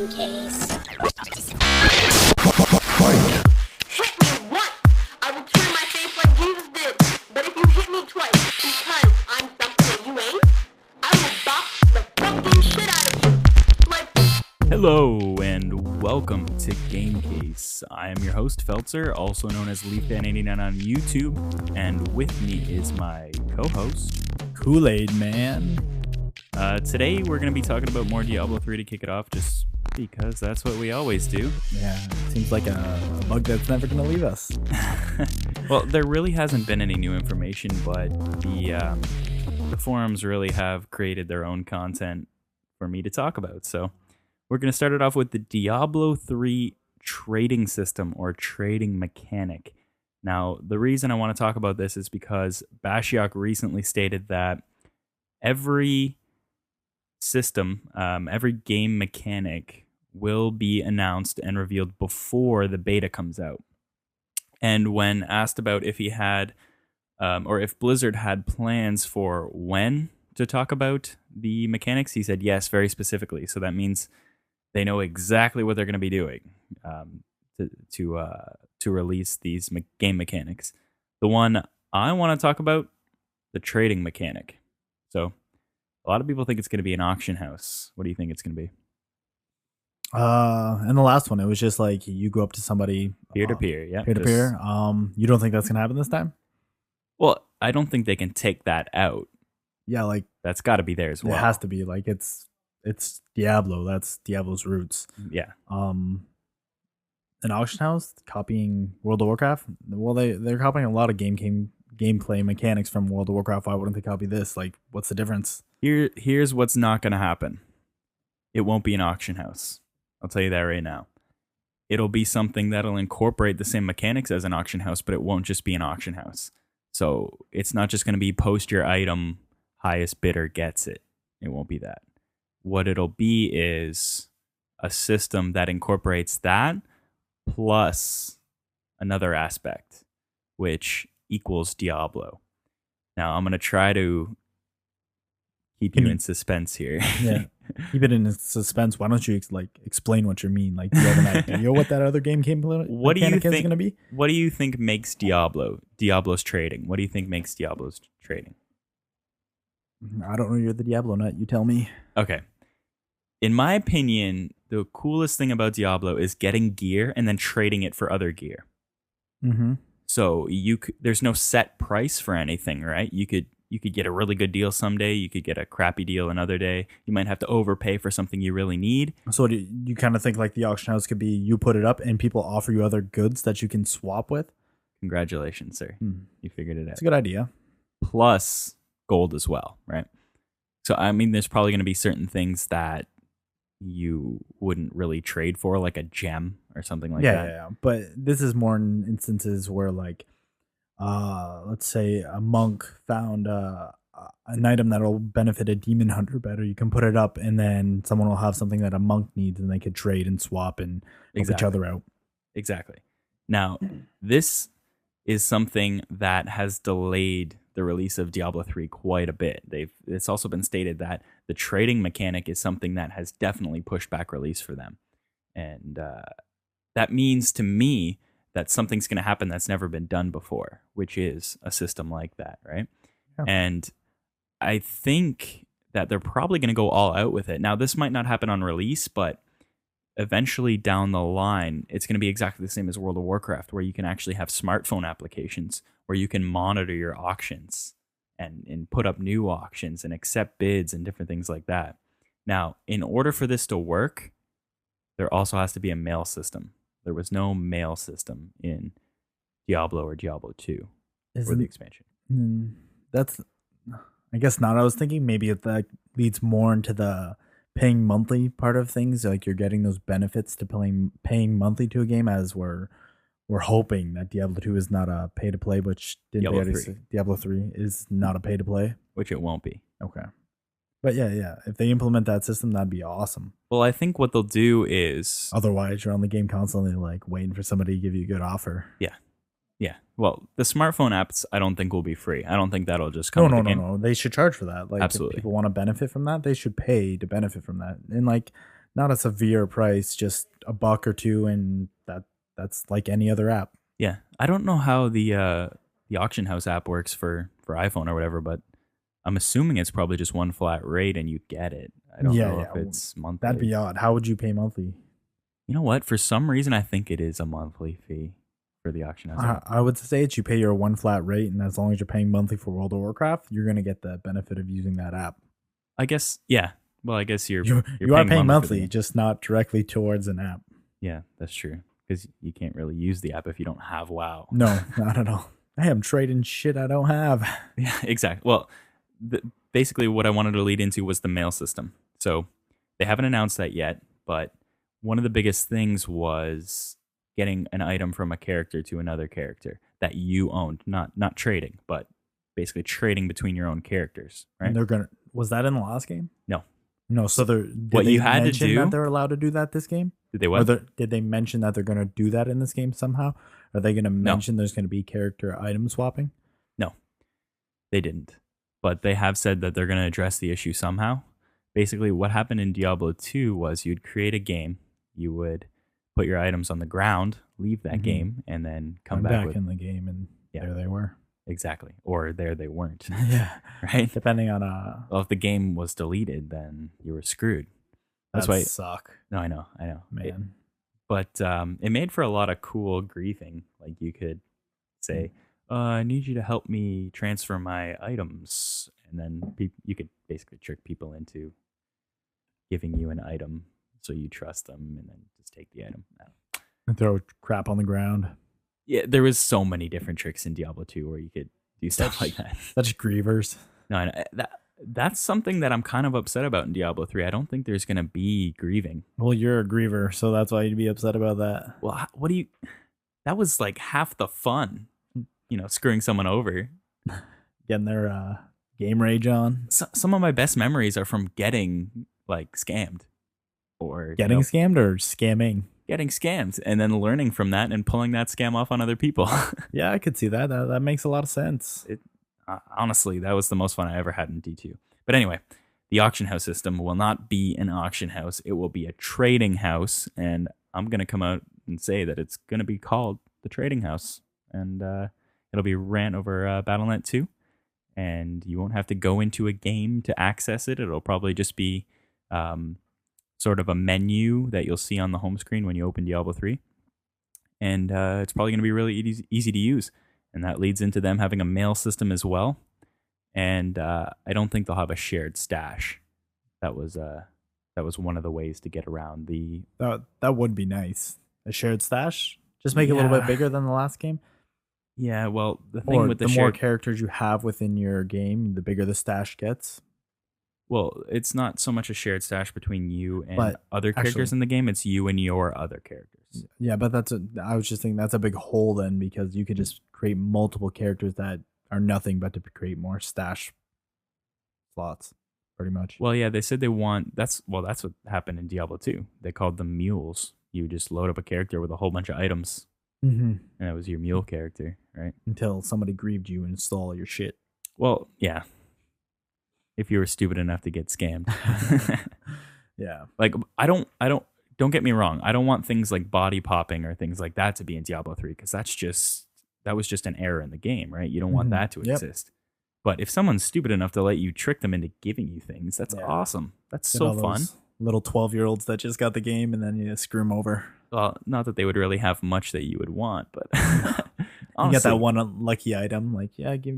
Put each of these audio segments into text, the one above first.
GameKase. Hit me once, I will turn my face like Jesus did. But if you hit me twice, because I'm something that you ain't, I will box the fucking shit out of you. Like, Hello and welcome to GameKase. I am your host Feltzer, also known as LeafDan89 on YouTube, and with me is my co-host Kool-Aid Man. Today we're going to be talking about more Diablo 3 to kick it off, just because that's what we always do. Yeah, seems like a bug that's never going to leave us. Well, there really hasn't been any new information, but the forums really have created their own content for me to talk about. So we're going to start it off with the Diablo 3 trading system or trading mechanic. Now, the reason I want to talk about this is because Bashiok recently stated that every system, every game mechanic will be announced and revealed before the beta comes out. And when asked about if he had, or if Blizzard had plans for when to talk about the mechanics, he said yes, very specifically. So that means they know exactly what they're going to be doing to release these game mechanics. The one I want to talk about, the trading mechanic. So a lot of people think it's going to be an auction house. What do you think it's going to be? And the last one, it was just like you go up to somebody Peer to peer, yeah. peer to peer. You don't think that's gonna happen this time? Well, I don't think they can take that out. Yeah, like That's got to be there as well. it has to be. Like it's Diablo. That's Diablo's roots. Yeah. An auction house copying World of Warcraft. Well, they're copying a lot of gameplay mechanics from World of Warcraft. Why wouldn't they copy this? Like, what's the difference? Here's what's not going to happen. It won't be an auction house. I'll tell you that right now. It'll be something that'll incorporate the same mechanics as an auction house, but it won't just be an auction house. So it's not just going to be post your item, highest bidder gets it. It won't be that. What it'll be is a system that incorporates that plus another aspect, which equals Diablo. Now, I'm going to try to keep you in suspense here. Yeah, keep it in suspense. Why don't you explain what you mean? Like, do you have an idea what that other game mechanic is going to be? What do you think makes Diablo's trading? What do you think makes Diablo's trading? I don't know. You're the Diablo nut. You tell me. Okay. In my opinion, the coolest thing about Diablo is getting gear and then trading it for other gear. Mm-hmm. So there's no set price for anything, right? You could get a really good deal someday. You could get a crappy deal another day. You might have to overpay for something you really need. So do you kind of think like the auction house could be you put it up and people offer you other goods that you can swap with? Congratulations, sir. You figured it out. It's a good idea. Plus gold as well, right? So, I mean, there's probably going to be certain things that you wouldn't really trade for, like a gem or something like that. Yeah. But this is more in instances where like, let's say a monk found an item that'll benefit a demon hunter better. You can put it up and then someone will have something that a monk needs and they could trade and swap and help each other out. Exactly. Now, this is something that has delayed the release of Diablo 3 quite a bit. It's also been stated that the trading mechanic is something that has definitely pushed back release for them. And that means to me that something's going to happen that's never been done before, which is a system like that, right? Yeah. And I think that they're probably going to go all out with it. Now, this might not happen on release, but eventually down the line, it's going to be exactly the same as World of Warcraft, where you can actually have smartphone applications where you can monitor your auctions and put up new auctions and accept bids and different things like that. Now, in order for this to work, there also has to be a mail system. There was no mail system in Diablo or Diablo 2 for the expansion. That's, I guess not. I was thinking maybe that leads more into the paying monthly part of things. Like you're getting those benefits to paying monthly to a game, as we're hoping that Diablo 2 is not a pay to play, which Diablo 3 is not a pay to play, which it won't be. Okay. But yeah. If they implement that system, that'd be awesome. Well, I think what they'll do is... Otherwise, you're on the game constantly like waiting for somebody to give you a good offer. Yeah. Well, the smartphone apps, I don't think will be free. I don't think that'll just come with the game. No. They should charge for that. Like, absolutely. If people want to benefit from that, they should pay to benefit from that. And like, not a severe price, just a buck or two, and that's like any other app. Yeah, I don't know how the auction house app works for iPhone or whatever, but I'm assuming it's probably just one flat rate and you get it. I don't Yeah, know yeah. if it's monthly. That'd be odd. How would you pay monthly? You know what? For some reason, I think it is a monthly fee for the auction house app. I would say it's you pay your one flat rate, and as long as you're paying monthly for World of Warcraft, you're gonna get the benefit of using that app. I guess, yeah. Well, I guess you're You are paying for the- monthly, just not directly towards an app. Yeah, that's true. Because you can't really use the app if you don't have WoW. No, not at all. I am trading shit I don't have. Yeah, exactly. Well, basically, what I wanted to lead into was the mail system. So they haven't announced that yet, but one of the biggest things was getting an item from a character to another character that you owned, not trading, but basically trading between your own characters, right? And they're gonna. Was that in the last game? No. No. So did What they you had to mention do- that they're allowed to do that this game? Did they Or what? did they mention that they're gonna do that in this game somehow? Are they gonna mention there's gonna be character item swapping? No, they didn't. But they have said that they're going to address the issue somehow. Basically, what happened in Diablo 2 was you'd create a game, you would put your items on the ground, leave that Mhm. game, and then come I'm back with in the game, and Yeah. there they were. exactly, or there they weren't, Yeah. right? Depending on Well, if the game was deleted, then you were screwed. That's that'd why. suck, No, I know. man. But it made for a lot of cool griefing. Like you could say, I need you to help me transfer my items. And then you could basically trick people into giving you an item so you trust them and then just take the item. And throw crap on the ground. Yeah, there was so many different tricks in Diablo 2 where you could do stuff like that. Such grievers. No, that's something that I'm kind of upset about in Diablo 3. I don't think there's going to be grieving. Well, you're a griever, so that's why you'd be upset about that. Well, what do you... That was like half the fun, screwing someone over. Getting their game rage on. Some of my best memories are from getting like scammed or Getting scammed or scamming? getting scammed and then learning from that and pulling that scam off on other people. Yeah, I could see that. That makes a lot of sense. Honestly, that was the most fun I ever had in D2. But anyway, the auction house system will not be an auction house. It will be a trading house. And I'm going to come out and say that it's going to be called the Trading House. And it'll be ran over Battle.net 2. And you won't have to go into a game to access it. It'll probably just be sort of a menu that you'll see on the home screen when you open Diablo 3. And it's probably going to be really easy to use. And that leads into them having a mail system as well. And I don't think they'll have a shared stash. That was one of the ways to get around the... That would be nice. A shared stash? Just make it a little bit Yeah. bigger than the last game? Yeah, well, the thing Or with the the more shared... characters you have within your game, the bigger the stash gets. Well, it's not so much a shared stash between you and But other characters actually- in the game. It's you and your other characters. Yeah, but I was just thinking that's a big hole then, because you could just create multiple characters that are nothing but to create more stash slots, pretty much. Well, yeah, they said they want... That's what happened in Diablo 2. They called them mules. You just load up a character with a whole bunch of items. Mm-hmm. And that was your mule character, right? Until somebody grieved you and stole all your shit. Well, yeah. If you were stupid enough to get scammed. Yeah. Like, don't get me wrong. I don't want things like body popping or things like that to be in Diablo 3, because that was just an error in the game, right? You don't want Mhm. that to Yep. exist. But if someone's stupid enough to let you trick them into giving you things, that's Yeah. awesome. That's Get so all fun. those little 12-year-olds that just got the game and then you screw them over. Well, not that they would really have much that you would want, but You get that honestly. one lucky item, like, yeah, give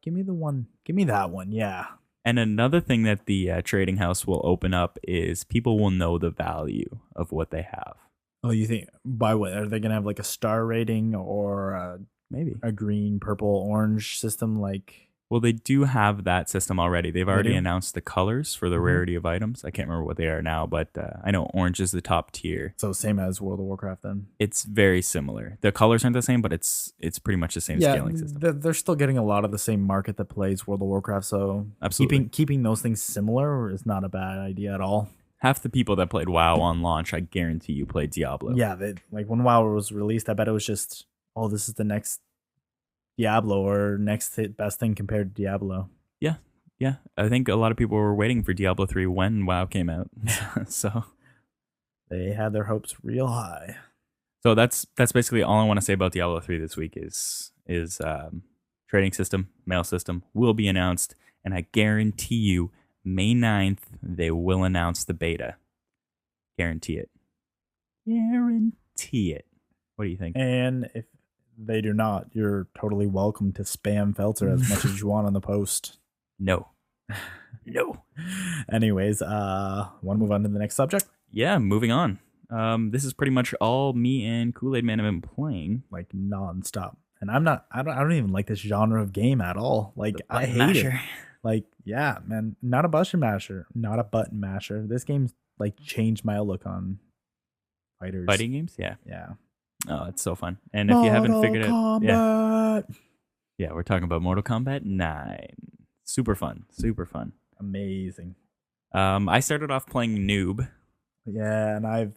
me the one. Give me that one, yeah. And another thing that the trading house will open up is people will know the value of what they have. Oh, you think, by what, are they going to have like a star rating or Maybe. a green, purple, orange system like... Well, they do have that system already. They've already do? announced the colors for the Mhm. rarity of items. I can't remember what they are now, but I know orange is the top tier. So same as World of Warcraft then? It's very similar. The colors aren't the same, but it's pretty much the same scaling system. They're still getting a lot of the same market that plays World of Warcraft, so Absolutely. keeping those things similar is not a bad idea at all. Half the people that played WoW on launch, I guarantee you played Diablo. Yeah, like when WoW was released, I bet it was just, oh, this is the next Diablo or next best thing compared to Diablo. Yeah. I think a lot of people were waiting for Diablo 3 when WoW came out. So They had their hopes real high. So that's basically all I want to say about Diablo 3 this week is trading system, mail system will be announced, and I guarantee you May 9th they will announce the beta. Guarantee it. Guarantee it. What do you think? And if they do not, you're totally welcome to spam Felter as much as you want on the post. No. No. Anyways, want to move on to the next subject? Yeah, moving on. This is pretty much all me and Kool-Aid Man have been playing. Like nonstop. And I don't even like this genre of game at all. Like I hate masher. it. Like, yeah, man, not a button masher. This game's like changed my outlook on fighters. Fighting games? Yeah. Yeah. Oh, it's so fun. And if you haven't figured it out, yeah, we're talking about Mortal Kombat 9. Super fun. Super fun. Amazing. I started off playing Noob. Yeah, and I've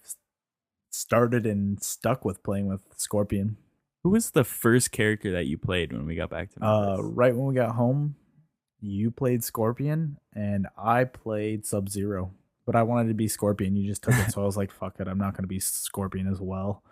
started and stuck with playing with Scorpion. Who was the first character that you played when we got back to Memphis? Right when we got home, you played Scorpion and I played Sub-Zero. But I wanted to be Scorpion. You just took it, so I was like, fuck it, I'm not going to be Scorpion as well.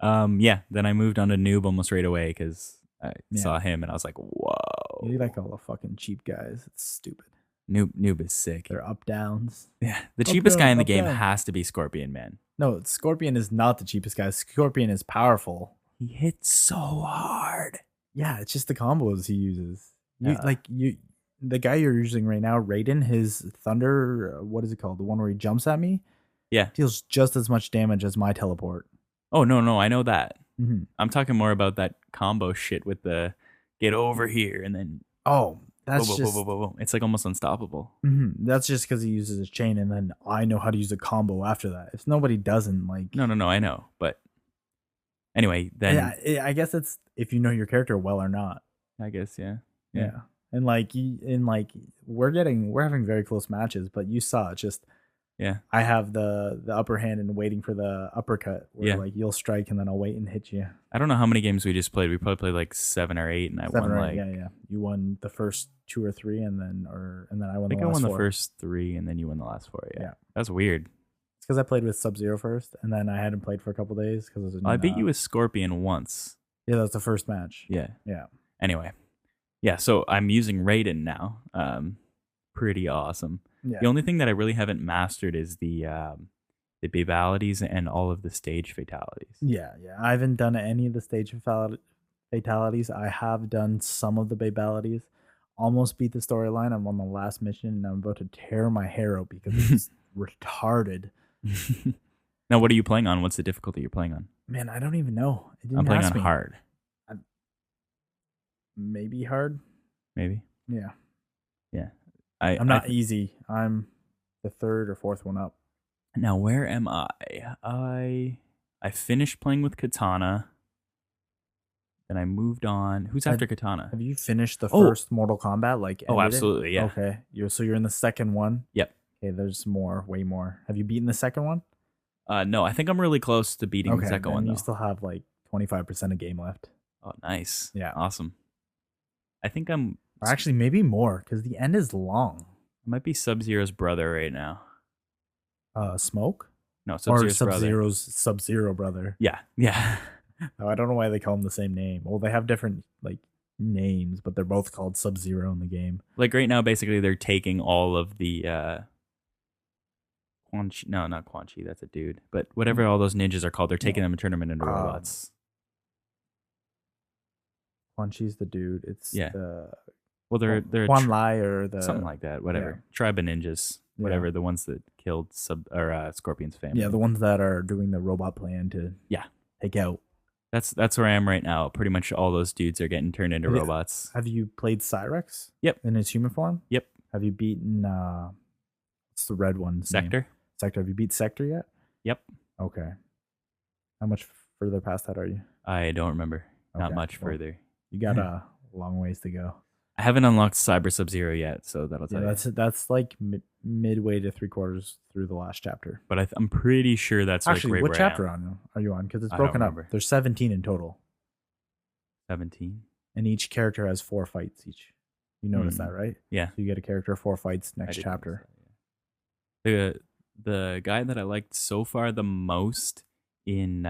Yeah, then I moved on to Noob almost right away because I saw him and I was like, whoa. You like all the fucking cheap guys. It's stupid. Noob is sick. They're up downs. Yeah, the cheapest guy in the game has to be Scorpion, man. No, Scorpion is not the cheapest guy. Scorpion is powerful. He hits so hard. Yeah, it's just the combos he uses. The guy you're using right now, Raiden, his Thunder, what is it called? The one where he jumps at me? Yeah. Deals just as much damage as my teleport. Oh, no, I know that. Mm-hmm. I'm talking more about that combo shit with the get over here and then... Oh, that's just... It's like almost unstoppable. Mm-hmm. That's just because he uses his chain and then I know how to use a combo after that. If nobody doesn't, like... No, I know. But anyway, then... Yeah, I guess it's if you know your character well or not. I guess, yeah. And we're having very close matches, but you saw it just... Yeah, I have the upper hand and waiting for the uppercut where like you'll strike and then I'll wait and hit you. I don't know how many games we just played. We probably played like 7 or 8 and I won like... Yeah. You won the first 2 or 3 and then I won the last 4. I think I won the first 3 and then you won the last 4. Yeah. That's weird. It's because I played with Sub-Zero first and then I hadn't played for a couple days because I beat you with Scorpion once. Yeah, that was the first match. Yeah. Anyway. Yeah, so I'm using Raiden now. Pretty awesome. Yeah. The only thing that I really haven't mastered is the babalities and all of the stage fatalities. Yeah. I haven't done any of the stage fatalities. I have done some of the babalities. Almost beat the storyline. I'm on the last mission and I'm about to tear my hair out because it's retarded. Now, what are you playing on? What's the difficulty you're playing on? Man, I don't even know. I'm playing on hard. Maybe hard. Maybe. Yeah. I'm not easy. I'm the 3rd or 4th one up. Now, where am I? I finished playing with Katana. Then I moved on. Who's after Katana? Have you finished the first Mortal Kombat? Absolutely, yeah. Okay. You're in the second one? Yep. Okay, there's more, way more. Have you beaten the second one? No, I think I'm really close to beating the second one. You still have like 25% of game left. Oh, nice. Yeah. Awesome. I think I'm... Or actually, maybe more, because the end is long. I might be Sub-Zero's brother right now. Smoke? No, Sub-Zero's brother. Sub-Zero's Sub-Zero brother. Yeah. Oh, I don't know why they call them the same name. Well, they have different names, but they're both called Sub-Zero in the game. Like right now, basically, they're taking all of the Quan Chi. No, not Quan Chi. That's a dude. But whatever all those ninjas are called, they're taking them and turning them into robots. Quan Chi's the dude. It's the... Well, they're Quan Lai or the... something like that. Whatever. Tribe of ninjas. Whatever. The ones that killed Scorpion's family. Yeah, the ones that are doing the robot plan to take out. That's where I am right now. Pretty much all those dudes are getting turned into robots. Have you played Cyrex? Yep. In its human form? Yep. Have you beaten what's the red one? Sector? Sector. Have you beat Sector yet? Yep. Okay. How much further past that are you? I don't remember. Not much further. You got a long ways to go. I haven't unlocked Cyber Sub-Zero yet, so that'll tell you. That's like midway to 3/4 through the last chapter. But I'm pretty sure that's actually right what where chapter are you on? Because it's broken up. There's 17 in total. 17. And each character has 4 fights each. You notice that, right? Yeah. So you get a character 4 fights next chapter. The the guy that I liked so far the most in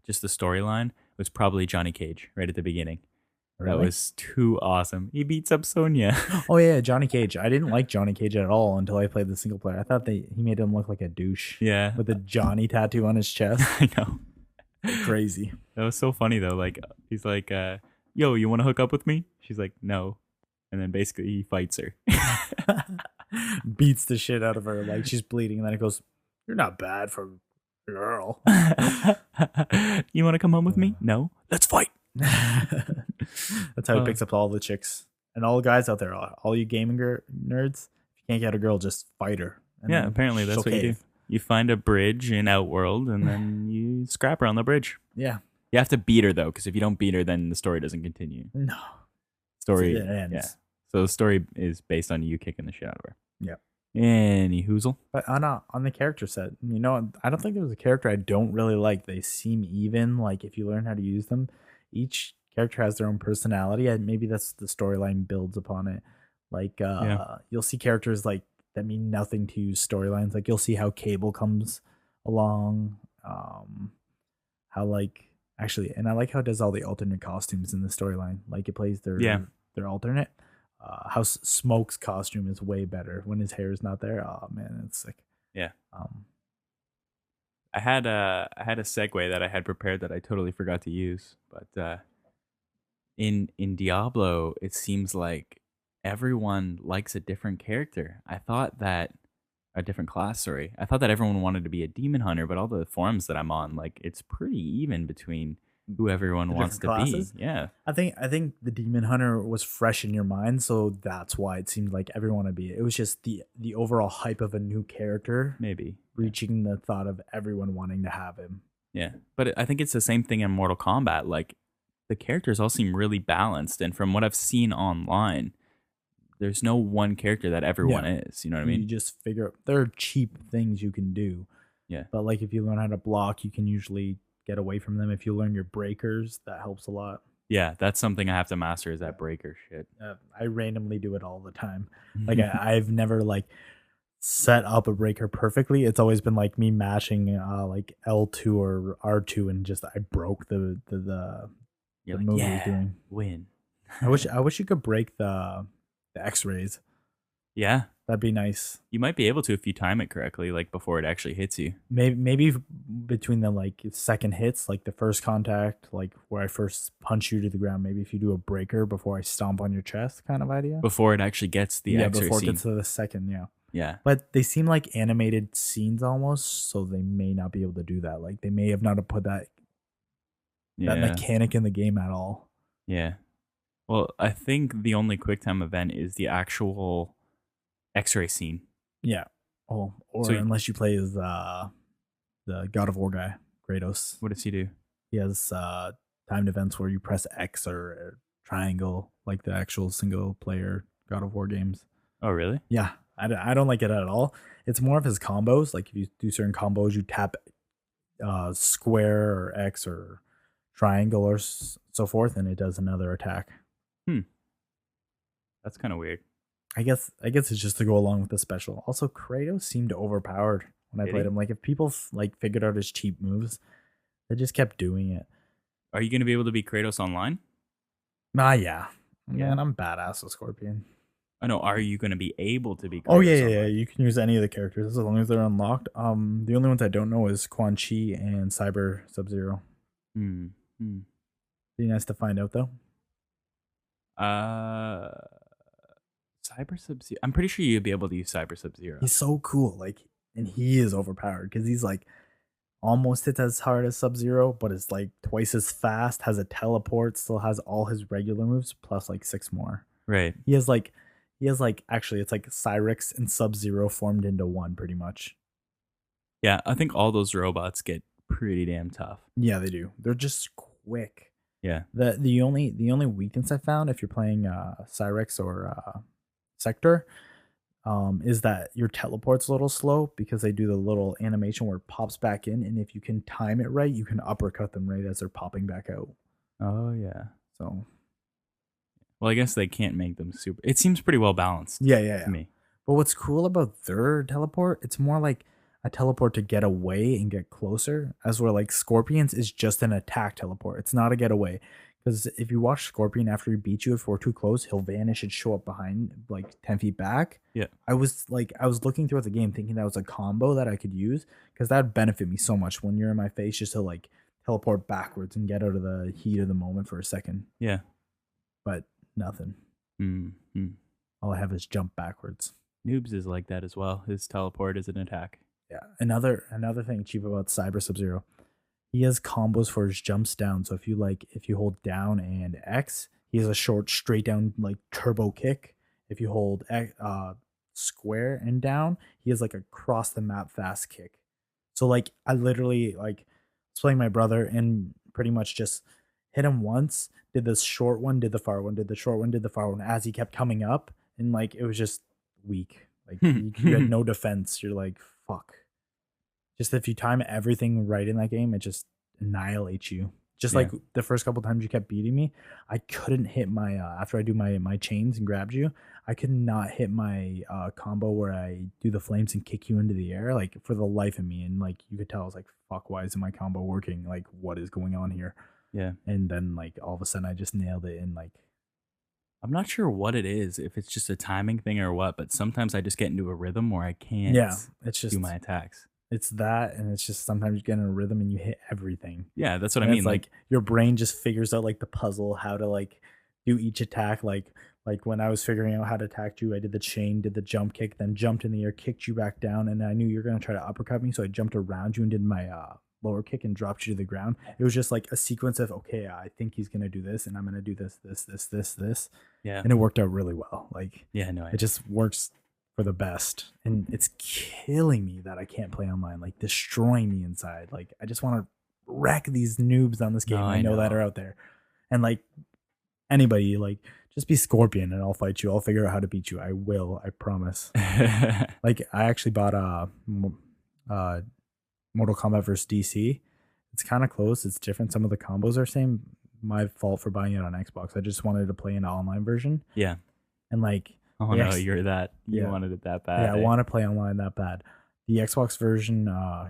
just the storyline was probably Johnny Cage right at the beginning. That Really? was too awesome. He beats up Sonya. Oh yeah, Johnny Cage. I didn't like Johnny Cage at all until I played the single player. I thought he made him look like a douche Yeah, with a Johnny tattoo on his chest. I know. Crazy. That was so funny though. Like he's like, "Yo, you want to hook up with me?" She's like, "No," and then basically he fights her. Beats the shit out of her like she's bleeding, and then it goes, "You're not bad for a girl." You want to come home with me? No. Let's fight. That's how he picks up all the chicks and all the guys out there. All you gaming nerds, if you can't get a girl, just fight her. And Yeah, then apparently that's she'll what you do. cave. You find a bridge in Outworld, and then you scrap her on the bridge. Yeah. You have to beat her though, because if you don't beat her, then the story doesn't continue. No. Story It ends. Yeah. So the story is based on you kicking the shit out of her. Yep. Any hoozle. But on the character set, I don't think there's a character I don't really like. They seem even. Like if you learn how to use them, each character has their own personality, and maybe that's the storyline builds upon it. Like you'll see characters like that mean nothing to you storylines. Like you'll see how Cable comes along. How like actually, and I like how it does all the alternate costumes in the storyline. Like it plays their alternate. How Smoke's costume is way better when his hair is not there. Oh man, it's sick. Yeah. I had a segue that I had prepared that I totally forgot to use, but in Diablo, it seems like everyone likes a different character. I thought that a different class. Sorry, I thought that everyone wanted to be a demon hunter, but all the forums that I'm on, like it's pretty even between who everyone wants to classes? be. Yeah. I think the demon hunter was fresh in your mind, so that's why it seemed like everyone would be. It was just the overall hype of a new character Maybe. reaching the thought of everyone wanting to have him. Yeah. But I think it's the same thing in Mortal Kombat. Like the characters all seem really balanced, and from what I've seen online, there's no one character that everyone is. You know what I mean? You just figure there are cheap things you can do. Yeah. But like if you learn how to block, you can usually get away from them. If you learn your breakers, that helps a lot. Yeah, that's something I have to master is that breaker shit. I randomly do it all the time. Like I've never like set up a breaker perfectly. It's always been like me mashing like L2 or R2 and just I broke the You're move like, I was doing. win. I wish you could break the X-rays. Yeah. That'd be nice. You might be able to if you time it correctly, like before it actually hits you. Maybe between the like second hits, like the first contact, like where I first punch you to the ground. Maybe if you do a breaker before I stomp on your chest, kind of idea. Before it actually gets the X-ray before scene. it gets to the second, yeah. Yeah. But they seem like animated scenes almost, so they may not be able to do that. Like they may have not have put that mechanic in the game at all. Yeah. Well, I think the only QuickTime event is the actual X-ray scene. Yeah. Oh, or So unless you play as the God of War guy, Kratos. What does he do? He has timed events where you press X or triangle, like the actual single player God of War games. Oh, really? Yeah. I don't like it at all. It's more of his combos. Like if you do certain combos, you tap square or X or triangle or so forth, and it does another attack. That's kind of weird. I guess it's just to go along with the special. Also, Kratos seemed overpowered when I played him. Like if people like figured out his cheap moves, they just kept doing it. Are you going to be able to beat Kratos online? Yeah. Man, I'm badass with Scorpion. I know. Are you going to be able to beat Kratos? Oh yeah. You can use any of the characters as long as they're unlocked. The only ones I don't know is Quan Chi and Cyber Sub-Zero. Be nice to find out though. Cyber Sub-Zero. I'm pretty sure you'd be able to use Cyber Sub-Zero. He's so cool, like, and he is overpowered because he's like almost hits as hard as Sub-Zero, but it's like twice as fast. Has a teleport, still has all his regular moves plus like 6 more. Right. He has like actually it's like Cyrix and Sub-Zero formed into one pretty much. Yeah, I think all those robots get pretty damn tough. Yeah, they do. They're just quick. Yeah. The only weakness I found if you're playing Cyrix or Sector is that your teleport's a little slow because they do the little animation where it pops back in, and if you can time it right, you can uppercut them right as they're popping back out. Oh yeah. So well, I guess they can't make them super. It seems pretty well balanced. Yeah. To me. But what's cool about their teleport, it's more like a teleport to get away and get closer, as where like Scorpions is just an attack teleport. It's not a getaway. Because if you watch Scorpion after he beats you, if we're too close, he'll vanish and show up behind like 10 feet back. Yeah. I was looking throughout the game thinking that was a combo that I could use because that would benefit me so much when you're in my face, just to like teleport backwards and get out of the heat of the moment for a second. Yeah. But nothing. Mm-hmm. All I have is jump backwards. Noobs is like that as well. His teleport is an attack. Yeah. Another thing cheap about Cyber Sub-Zero, he has combos for his jumps down. So if you hold down and X, he has a short straight down like turbo kick. If you hold square and down, he has like a cross the map fast kick. So like I literally like was playing my brother and pretty much just hit him once, did the short one, did the far one, did the short one, did the far one as he kept coming up, and like it was just weak. Like you had no defense. You're like, fuck. Just if you time everything right in that game, it just annihilates you. Just like the first couple times you kept beating me, I couldn't hit my after I do my chains and grabbed you, I could not hit my combo where I do the flames and kick you into the air, like for the life of me. And like you could tell I was like, fuck, why isn't my combo working? Like what is going on here? Yeah. And then like all of a sudden I just nailed it, and like I'm not sure what it is, if it's just a timing thing or what, but sometimes I just get into a rhythm where I can't it's just do my attacks. It's that, and it's just sometimes you get in a rhythm and you hit everything. Yeah, that's what And I mean. it's like your brain just figures out like the puzzle, how to like do each attack. Like when I was figuring out how to attack you, I did the chain, did the jump kick, then jumped in the air, kicked you back down, and I knew you were gonna try to uppercut me, so I jumped around you and did my lower kick and dropped you to the ground. It was just like a sequence of, okay, I think he's gonna do this, and I'm gonna do this. Yeah. And it worked out really well. Like it just works for the best, and it's killing me that I can't play online, like destroying me inside. Like I just want to wreck these noobs on this game. I know that are out there, and like anybody, like just be Scorpion and I'll fight you. I'll figure out how to beat you. I will. I promise. Like I actually bought Mortal Kombat vs DC. It's kind of close. It's different. Some of the combos are same. My fault for buying it on Xbox. I just wanted to play an online version. Yeah. And like, oh no, you're that. You wanted it that bad. Yeah, I want to play online that bad. The Xbox version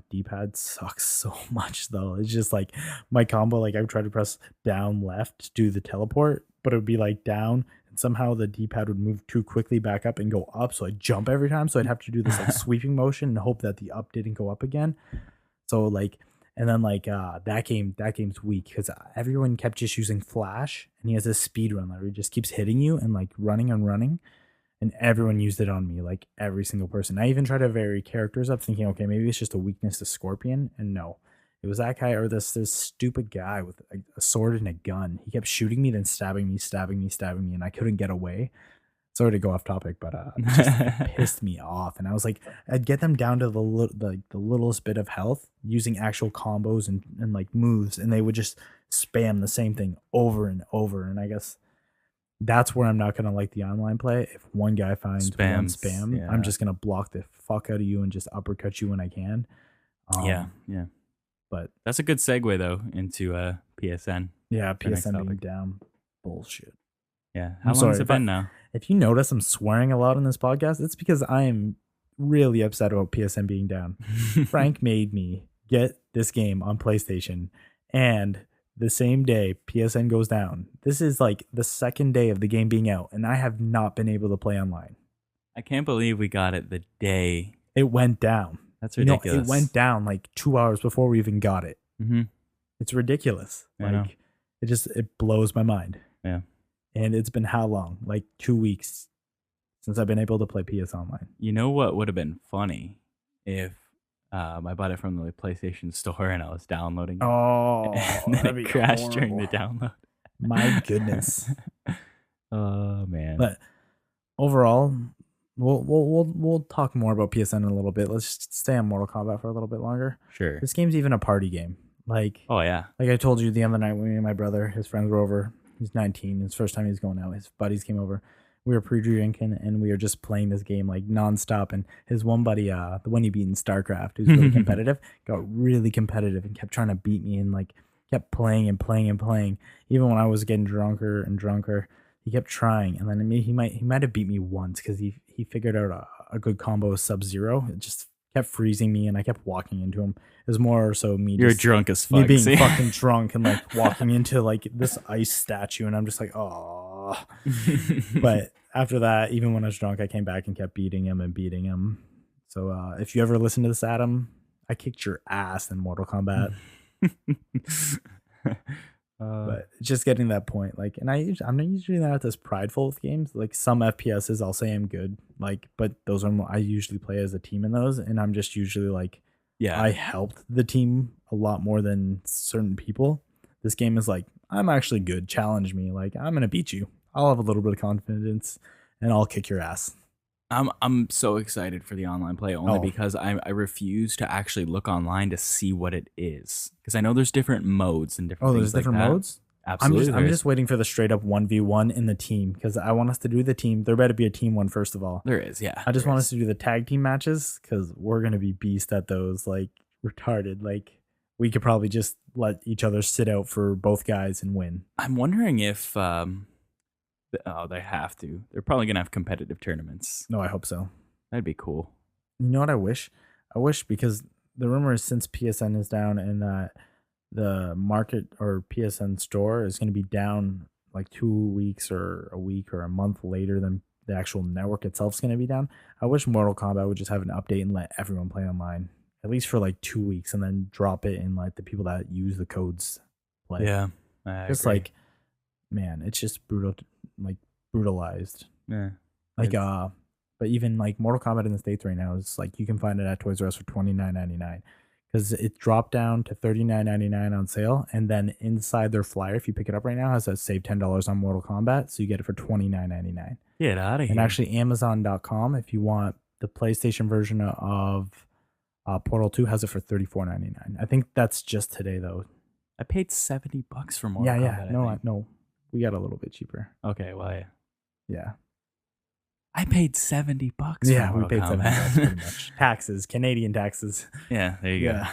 D-pad sucks so much though. It's just like my combo, like I would try to press down left to do the teleport, but it would be like down, and somehow the D-pad would move too quickly back up and go up, so I'd jump every time. So I'd have to do this like sweeping motion and hope that the up didn't go up again. So like, and then like that game's weak because everyone kept just using flash, and he has this speed run where he just keeps hitting you and like running and running. And everyone used it on me, like every single person. I even tried to vary characters up, thinking, okay, maybe it's just a weakness to Scorpion. And no, it was that guy, or this stupid guy with a sword and a gun. He kept shooting me, then stabbing me, and I couldn't get away. Sorry to go off topic, but it just pissed me off. And I was like, I'd get them down to the littlest bit of health using actual combos and like moves, and they would just spam the same thing over and over. And I guess that's where I'm not going to like the online play. If one guy finds one spam, I'm just going to block the fuck out of you and just uppercut you when I can. Yeah. But that's a good segue though into PSN. Yeah, PSN being down. Bullshit. Yeah. How long has it been now? If you notice I'm swearing a lot in this podcast, it's because I am really upset about PSN being down. Frank made me get this game on PlayStation, and the same day PSN goes down. This is like the second day of the game being out, and I have not been able to play online. I can't believe we got it the day it went down. That's ridiculous. It went down like 2 hours before we even got it. Mm-hmm. It's ridiculous. Like it blows my mind. Yeah. And it's been how long? Like 2 weeks since I've been able to play PS Online. You know what would have been funny if I bought it from the PlayStation Store and I was downloading it. Oh, and then it crashed during the download. My goodness. Oh man. But overall, we'll talk more about PSN in a little bit. Let's just stay on Mortal Kombat for a little bit longer. Sure. This game's even a party game. Like, oh yeah. Like I told you the other night when me and my brother, his friends were over. He's 19. His first time he's going out. His buddies came over. We were pre-drinking and we were just playing this game like nonstop. And his one buddy, the one he beat in StarCraft, who's really competitive, got really competitive and kept trying to beat me and like kept playing and playing and playing. Even when I was getting drunker and drunker, he kept trying. And then he might have beat me once because he figured out a good combo of Sub-Zero. It just kept freezing me, and I kept walking into him. It was more so me. You're just, drunk as me fuck. being see? fucking drunk and like walking into like this ice statue, and I'm just like, oh. But after that, even when I was drunk, I came back and kept beating him. So if you ever listen to this, Adam, I kicked your ass in Mortal Kombat. But just getting that point, like, and I'm not usually not this prideful with games. Like some FPSs, I'll say I'm good, like, but those are I usually play as a team in those, and I'm just usually like, yeah, I helped the team a lot more than certain people. This game is like, I'm actually good. Challenge me. Like, I'm gonna beat you. I'll have a little bit of confidence, and I'll kick your ass. I'm so excited for the online play only Oh. because I refuse to actually look online to see what it is, because I know there's different modes and different. Oh, things there's different like that. modes. Absolutely, I'm just waiting for the straight up 1v1 in the team because I want us to do the team. There better be a team one first of all. there is. Yeah, I just there want is. us to do the tag team matches because we're gonna be beast at those, like retarded. Like we could probably just let each other sit out for both guys and win. I'm wondering if they have to. They're probably gonna have competitive tournaments. No, I hope so. That'd be cool. You know what I wish? I wish, because the rumor is since PSN is down and the market or PSN store is going to be down like 2 weeks or a week or a month later than the actual network itself is going to be down. I wish Mortal Kombat would just have an update and let everyone play online, at least for like 2 weeks, and then drop it in like the people that use the codes play. Yeah, I It's agree. like, man, it's just brutal, like brutalized. Yeah. Like but even like Mortal Kombat in the States right now is like you can find it at Toys R Us for $29.99 because it dropped down to $39.99 on sale, and then inside their flyer, if you pick it up right now, has a save $10 on Mortal Kombat, so you get it for $29.99. Get out of here. And actually, Amazon.com, if you want the PlayStation version of Portal 2, has it for $34.99. I think that's just today though. I paid $70 for Mortal Kombat. Yeah. No, we got a little bit cheaper. Okay, well, yeah. Yeah. I paid $70. Yeah, for we paid Mortal $70 Kombat. pretty much. Taxes, Canadian taxes. Yeah, there you go. Yeah.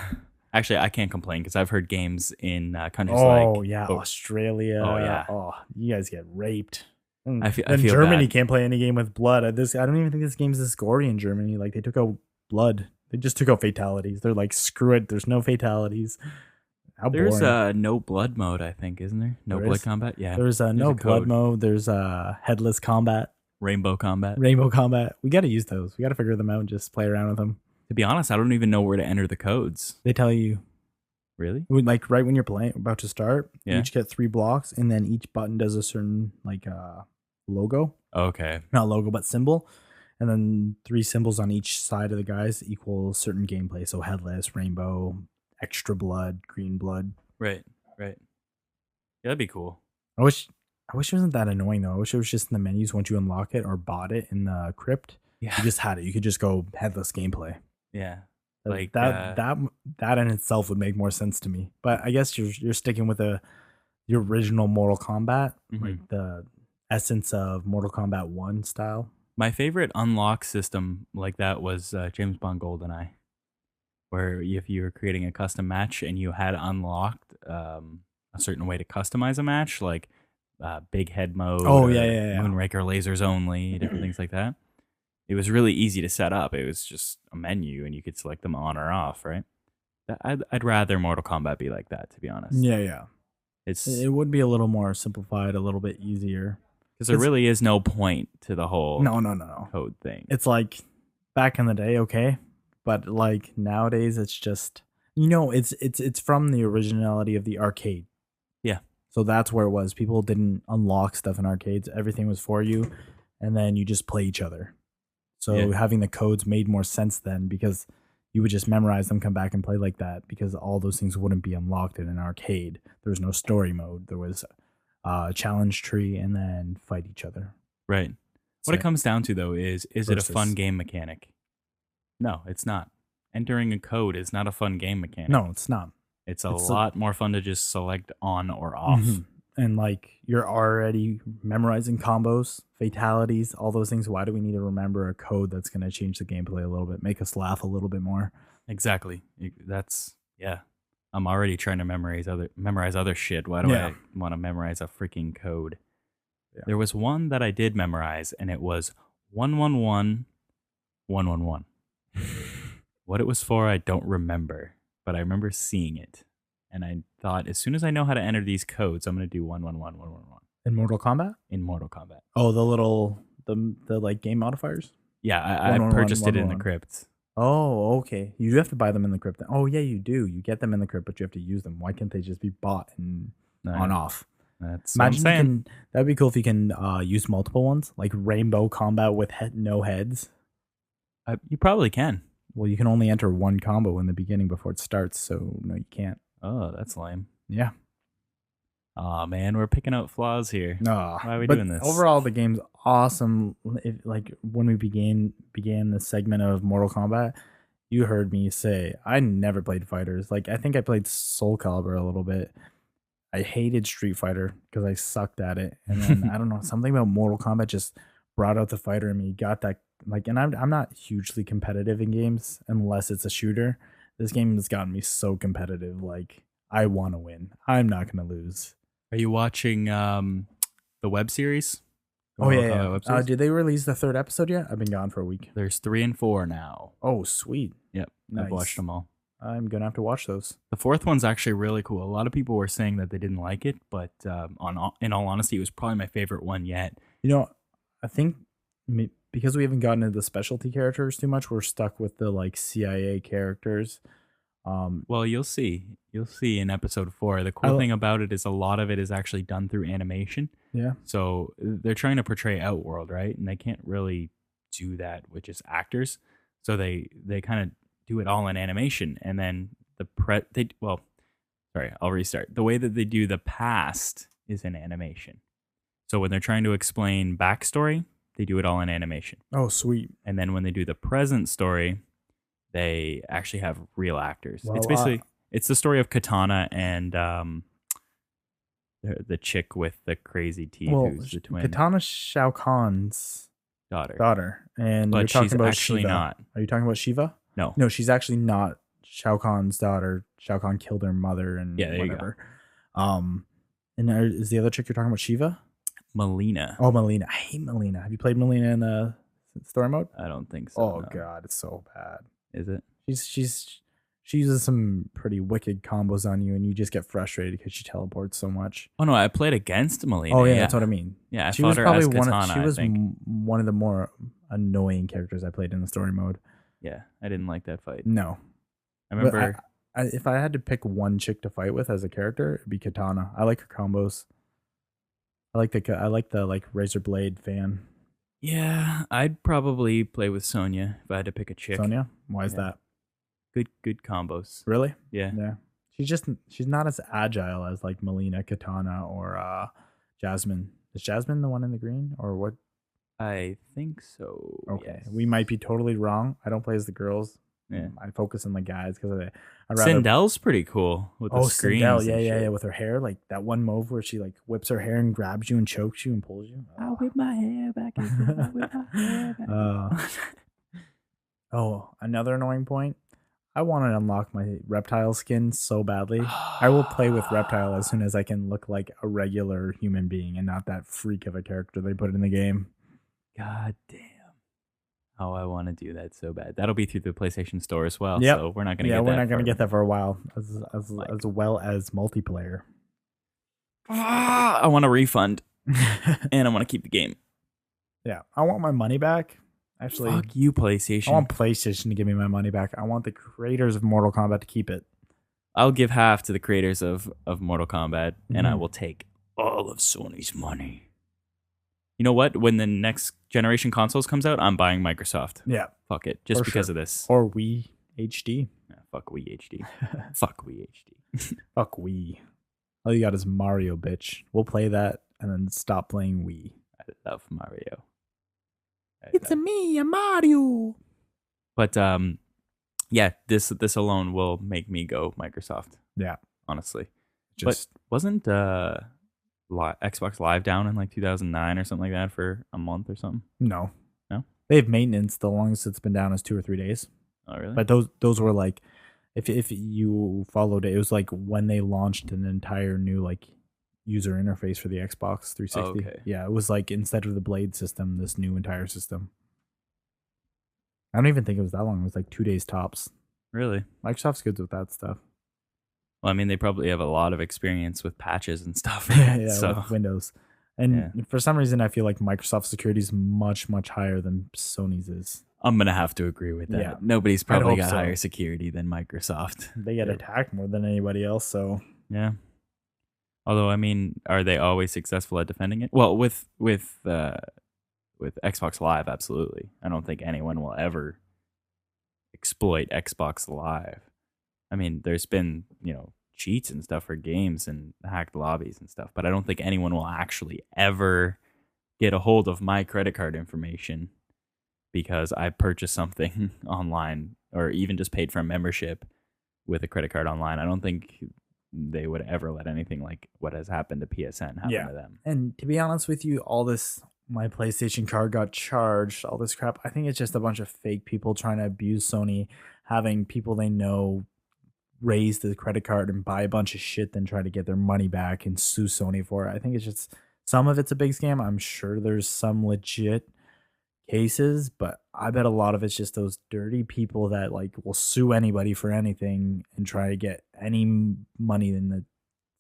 Actually, I can't complain because I've heard games in countries Oh like yeah, Australia. Oh, yeah. Oh, you guys get raped. I feel Germany bad. can't play any game with blood. I don't even think this game's this gory in Germany. Like they took out blood. They just took out fatalities. They're like, screw it. There's no fatalities. How There's boring. no blood mode, I think, isn't there? No There blood is. combat. Yeah, There's a no blood code. mode. There's headless combat, Rainbow combat. rainbow combat. We got to use those. We got to figure them out and just play around with them. To be honest, I don't even know where to enter the codes. They tell you, Really? like right when you're playing, about to start, Yeah. you each get 3 blocks, and then each button does a certain like logo. Okay. Not logo, but symbol. And then 3 symbols on each side of the guys equal certain gameplay. So headless, rainbow, extra blood, green blood. Right. Yeah, that'd be cool. I wish it wasn't that annoying though. I wish it was just in the menus once you unlock it or bought it in the crypt. Yeah. You just had it. You could just go headless gameplay. Yeah. Like Like, that in itself would make more sense to me. But I guess you're sticking with the original Mortal Kombat, Mhm. like the essence of Mortal Kombat 1 style. My favorite unlock system like that was James Bond GoldenEye, where if you were creating a custom match and you had unlocked a certain way to customize a match, like big head mode, Oh, or yeah. Moonraker lasers only, different things like that. It was really easy to set up. It was just a menu, and you could select them on or off, right? I'd rather Mortal Kombat be like that, to be honest. Yeah. It's It would be a little more simplified, a little bit easier. because there really is no point to the whole No. code thing. It's like back in the day, okay, but like nowadays, it's just it's from the originality of the arcade. Yeah. So that's where it was. People didn't unlock stuff in arcades. Everything was for you, and then you just play each other. So Yeah. having the codes made more sense then because you would just memorize them, come back and play like that because all those things wouldn't be unlocked in an arcade. There was no story mode. There was a challenge tree and then fight each other. Right. What So- it comes down to, though, is it a Versus. fun game mechanic? No, it's not. Entering a code is not a fun game mechanic. No, it's not. It's a it's a- lot more fun to just select on or off. Mhm. And like you're already memorizing combos, fatalities, all those things. Why do we need to remember a code that's going to change the gameplay a little bit, make us laugh a little bit more? Exactly. Yeah. I'm already trying to memorize other shit. Why do Yeah. I want to memorize a freaking code? Yeah. There was one that I did memorize, and it was 111 111. What it was for, I don't remember, but I remember seeing it. And I thought, as soon as I know how to enter these codes, I'm going to do 111111 In Mortal Kombat? in Mortal Kombat. Oh, the like game modifiers? Yeah, I 111, purchased it in the 111. crypt. Oh, okay. You do have to buy them in the crypt. Oh, yeah, you do. You get them in the crypt, but you have to use them. Why can't they just be bought and on off? That's what I'm Imagine you saying. can. That'd be cool if you can use multiple ones, like rainbow combat with no heads. You probably can. Well, you can only enter one combo in the beginning before it starts, so no, you can't. Oh, that's lame. Yeah. Oh man, we're picking out flaws here. No. Why are we but doing this? Overall, the game's awesome. Like when we began this segment of Mortal Kombat, you heard me say I never played fighters. Like I think I played Soul Calibur a little bit. I hated Street Fighter because I sucked at it, and then I don't know, something about Mortal Kombat just brought out the fighter in me. Got that like, and I'm not hugely competitive in games unless it's a shooter. This game has gotten me so competitive. Like I want to win. I'm not gonna lose. Are you watching the web series? The Oh Mortal yeah, Kombat yeah. web series? Did they release the third episode yet? I've been gone for a week. There's 3 and 4 now. Oh sweet. Yep, I've watched them all. I'm gonna have to watch those. The 4th one's actually really cool. A lot of people were saying that they didn't like it, but in all honesty, it was probably my favorite one yet. You know, I think because we haven't gotten into the specialty characters too much, we're stuck with the like CIA characters. Well, you'll see. You'll see in episode 4. The cool thing about it is a lot of it is actually done through animation. Yeah. So they're trying to portray Outworld, right? And they can't really do that with just actors. So they kind of do it all in animation, and then I'll restart. The way that they do the past is in animation. So when they're trying to explain backstory, they do it all in animation. Oh, sweet. And then when they do the present story, they actually have real actors. Well, it's basically it's the story of Katana and the chick with the crazy teeth who's the twin. Katana Shao Kahn's daughter, and but you're talking she's about actually Shiva. not. Are you talking about Shiva? No, she's actually not Shao Kahn's daughter. Shao Kahn killed her mother and whatever. And is the other chick you're talking about Shiva? Melina. Oh, Melina. I hate Melina. Have you played Melina in the story mode? I don't think so. Oh no. God, it's so bad. Is it? She uses some pretty wicked combos on you, and you just get frustrated because she teleports so much. Oh no, I played against Melina. Oh yeah, that's what I mean. Yeah, she fought was her probably as Katana, she was I think. one of the more annoying characters I played in the story mode. Yeah, I didn't like that fight. No, I remember. If I had to pick one chick to fight with as a character, it'd be Katana. I like her combos. I like the like razor blade fan. Yeah, I'd probably play with Sonya if I had to pick a chick. Sonya? Why is that? Good combos. Really? Yeah. Yeah. She's not as agile as like Melina, Katana, or Jasmine. Is Jasmine the one in the green or what? I think so. Okay, yes. we might be totally wrong. I don't play as the girls. Yeah. I focus on the guys because I'd rather. Sindell's pretty cool with the screens. Sindel, and yeah, shit. with her hair, like that one move where she like whips her hair and grabs you and chokes you and pulls you. I'll whip my hair back and forth. I'll whip my hair back and forth. Another annoying point. I want to unlock my reptile skin so badly. I will play with reptile as soon as I can look like a regular human being and not that freak of a character they put in the game. God damn. Oh, I want to do that so bad. That'll be through the PlayStation Store as well. Yep. So we're not going to get that. Yeah, we're not going to get that for a while, as well as multiplayer. I want a refund, and I want to keep the game. Yeah, I want my money back. Actually, fuck you, PlayStation. I want PlayStation to give me my money back. I want the creators of Mortal Kombat to keep it. I'll give half to the creators of Mortal Kombat, and I Mhm. will take all of Sony's money. You know what? When the next generation consoles comes out, I'm buying Microsoft. Yeah, Fuck it, just For because sure. of this. or Wii HD. Yeah, fuck Wii HD. Fuck Wii HD. Fuck Wii. All you got is Mario, bitch. We'll play that and then stop playing Wii. I love Mario. Me, a Mario. But yeah, this alone will make me go Microsoft. Yeah, Honestly. just But wasn't Xbox Live down in like 2009 or something like that for a month or something? no. No? They have maintenance. The longest it's been down is 2 or 3 days. Oh, really? But those were like, if you followed it, it was like when they launched an entire new like user interface for the Xbox 360. Okay. Yeah, it was like instead of the Blade system, this new entire system. I don't even think it was that long. It was like 2 days tops. Really? Microsoft's good with that stuff. Well, I mean, they probably have a lot of experience with patches and stuff. Yeah, So with Windows. And for some reason, I feel like Microsoft's security is much, much higher than Sony's is. I'm gonna have to agree with that. Yeah. Nobody's probably hope got so. higher security than Microsoft. They get attacked more than anybody else, so Yeah. Although, I mean, are they always successful at defending it? Well, with Xbox Live, absolutely. I don't think anyone will ever exploit Xbox Live. I mean, there's been, cheats and stuff for games and hacked lobbies and stuff, but I don't think anyone will actually ever get a hold of my credit card information because I purchased something online or even just paid for a membership with a credit card online. I don't think they would ever let anything like what has happened to PSN happen to them. And to be honest with you, all this, my PlayStation card got charged, all this crap, I think it's just a bunch of fake people trying to abuse Sony, having people they know raise the credit card and buy a bunch of shit, then try to get their money back and sue Sony for it. I think it's just, some of it's a big scam. I'm sure there's some legit cases, but I bet a lot of it's just those dirty people that like will sue anybody for anything and try to get any money in the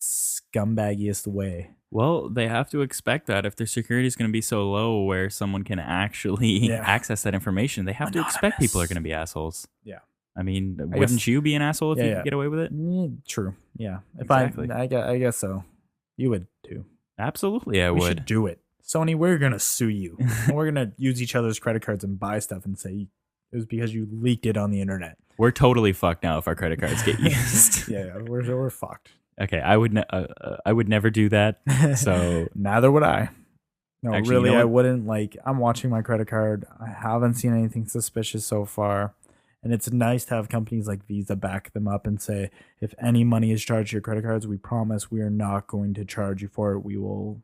scumbaggiest way. Well, they have to expect that if their security is going to be so low where someone can actually access that information, they have to expect people are going to be assholes. Yeah. I mean, wouldn't you be an asshole if you could get away with it? True. Yeah. Exactly. I guess so. You would too. Absolutely, I We would. should do it. Sony, we're going to sue you. And we're going to use each other's credit cards and buy stuff and say it was because you leaked it on the internet. We're totally fucked now if our credit cards get used. Yeah, we're fucked. Okay, I would never do that. So neither would I. No, Actually, really, you know I what? wouldn't. Like, I'm watching my credit card. I haven't seen anything suspicious so far. And it's nice to have companies like Visa back them up and say, if any money is charged to your credit cards, we promise we are not going to charge you for it. We will